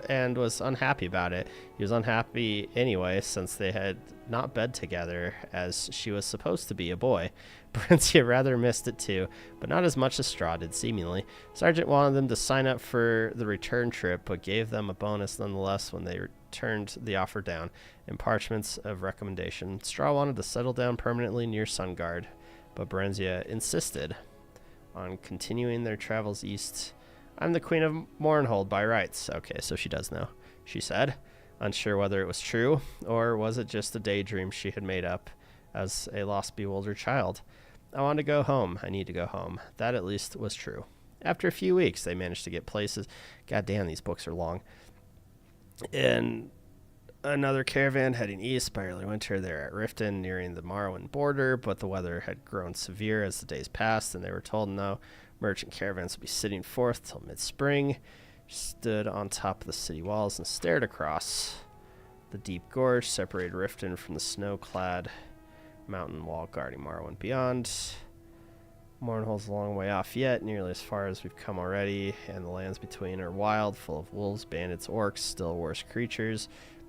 and was unhappy about it. He was unhappy anyway, since they had not bed together, as she was supposed to be a boy. Brenzia rather missed it too, but not as much as Straw did, seemingly. Sergeant wanted them to sign up for the return trip, but gave them a bonus nonetheless when they turned the offer down, and parchments of recommendation. Straw wanted to settle down permanently near Sungard, but Brenzia insisted on continuing their travels east. I'm the Queen of Mournhold by rights. Okay, so she does know, she said, unsure whether it was true, or was it just a daydream she had made up as a lost, bewildered child. I want to go home. I need to go home. That at least was true. After a few weeks, they managed to get places. God damn, these books are long. In another caravan heading east by early winter, they were at Riften, nearing the Morrowind border, but the weather had grown severe as the days passed, and they were told no merchant caravans would be sitting forth till mid-spring. She stood on top of the city walls and stared across the deep gorge, separated Riften from the snow-clad mountain wall guarding Morrowind beyond. Mournhold's a long way off yet, nearly as far as we've come already, and the lands between are wild, full of wolves, bandits, orcs, still worse creatures.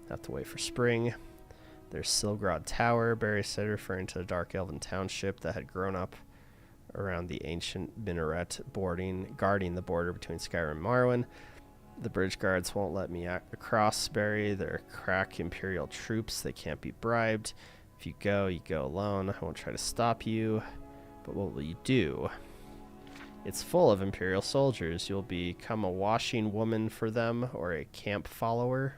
Have to wait for spring. There's Silgrod Tower, Barry said, referring to the dark elven township that had grown up around the ancient minaret guarding the border between Skyrim and Morrowind. The bridge guards won't let me across, Barry. They're crack Imperial troops. They can't be bribed. If you go alone. I won't try to stop you. But what will you do? It's full of Imperial soldiers. You'll become a washing woman for them, or a camp follower?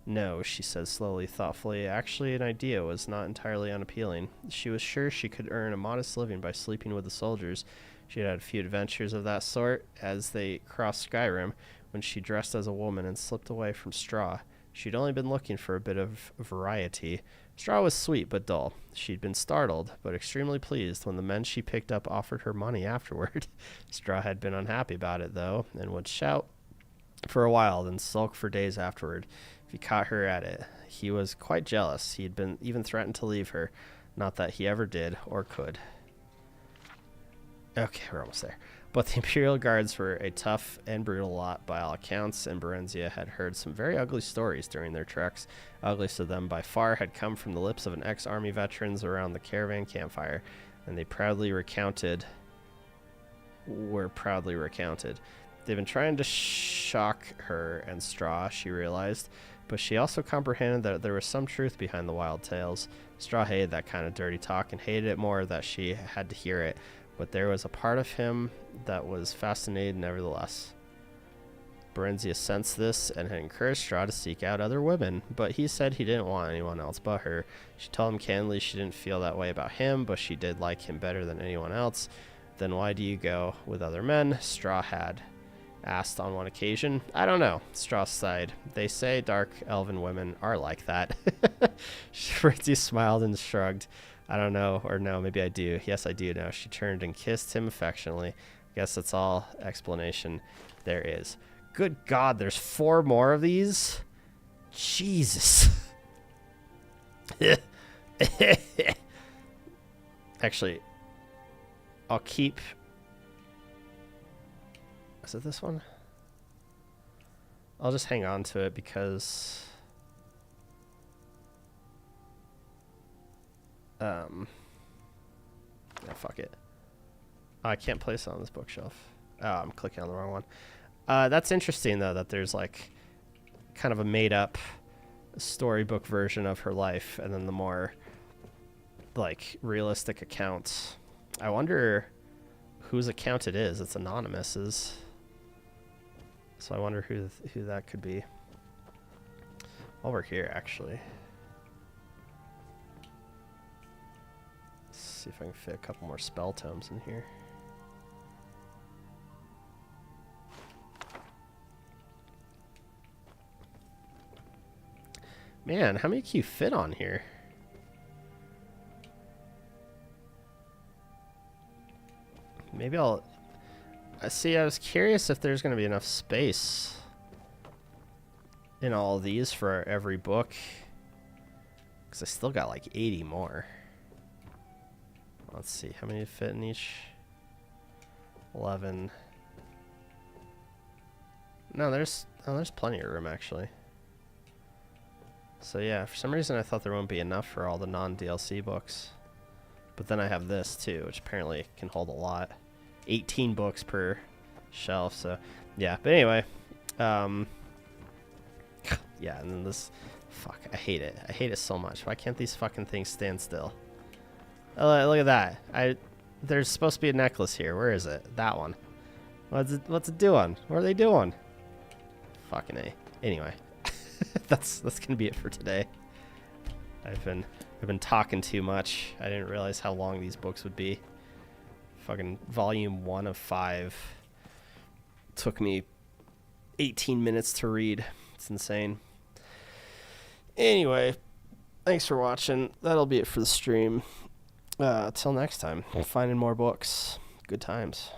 No, she said slowly, thoughtfully. Actually, an idea was not entirely unappealing. She was sure she could earn a modest living by sleeping with the soldiers. She had had a few adventures of that sort as they crossed Skyrim, when she dressed as a woman and slipped away from Straw. She'd only been looking for a bit of variety. Straw was sweet but dull. She'd been startled, but extremely pleased when the men she picked up offered her money afterward. Straw had been unhappy about it, though, and would shout for a while, then sulk for days afterward if he caught her at it. He was quite jealous. He'd been even threatened to leave her. Not that he ever did or could. Okay, we're almost there. But the Imperial Guards were a tough and brutal lot by all accounts, and Berenzia had heard some very ugly stories during their treks. Ugliest of them by far had come from the lips of an ex-army veterans around the caravan campfire, and they were proudly recounted. They've been trying to shock her and Straw, she realized, but she also comprehended that there was some truth behind the wild tales. Straw hated that kind of dirty talk and hated it more that she had to hear it, but there was a part of him that was fascinated nevertheless. Berenzia sensed this and had encouraged Straw to seek out other women, but he said he didn't want anyone else but her. She told him candidly she didn't feel that way about him, but she did like him better than anyone else. Then why do you go with other men? Straw had asked on one occasion. I don't know, Straw sighed. They say dark elven women are like that. Berenzia smiled and shrugged. I don't know, or no, maybe I do. Yes, I do know. She turned and kissed him affectionately. Guess that's all explanation there is. Good God, there's 4 more of these? Jesus. Actually, I'll keep... Is it this one? I'll just hang on to it because... yeah, fuck it. Oh, I can't place it on this bookshelf. Oh, I'm clicking on the wrong one. That's interesting, though, that there's, like, kind of a made-up storybook version of her life, and then the more, like, realistic accounts. I wonder whose account it is. It's Anonymous's. So I wonder who that could be. While we're here, actually. Let's see if I can fit a couple more spell tomes in here. Man, how many can you fit on here? Maybe I'll... See, I was curious if there's going to be enough space in all of these for every book. Because I still got like 80 more. Let's see, how many fit in each? 11. No, there's plenty of room, actually. So yeah, for some reason I thought there wouldn't be enough for all the non-DLC books. But then I have this too, which apparently can hold a lot. 18 books per shelf, so yeah. But anyway, yeah, and then this, fuck, I hate it. I hate it so much. Why can't these fucking things stand still? Oh, look at that. There's supposed to be a necklace here. Where is it? That one. What's it doing? What are they doing? Fucking A. Anyway. that's gonna be it for today. I've been talking too much. I didn't realize how long these books would be. Fucking volume 1 of 5 took me 18 minutes to read. It's insane. Anyway, thanks for watching. That'll be it for the stream. Till next time, finding more books. Good times.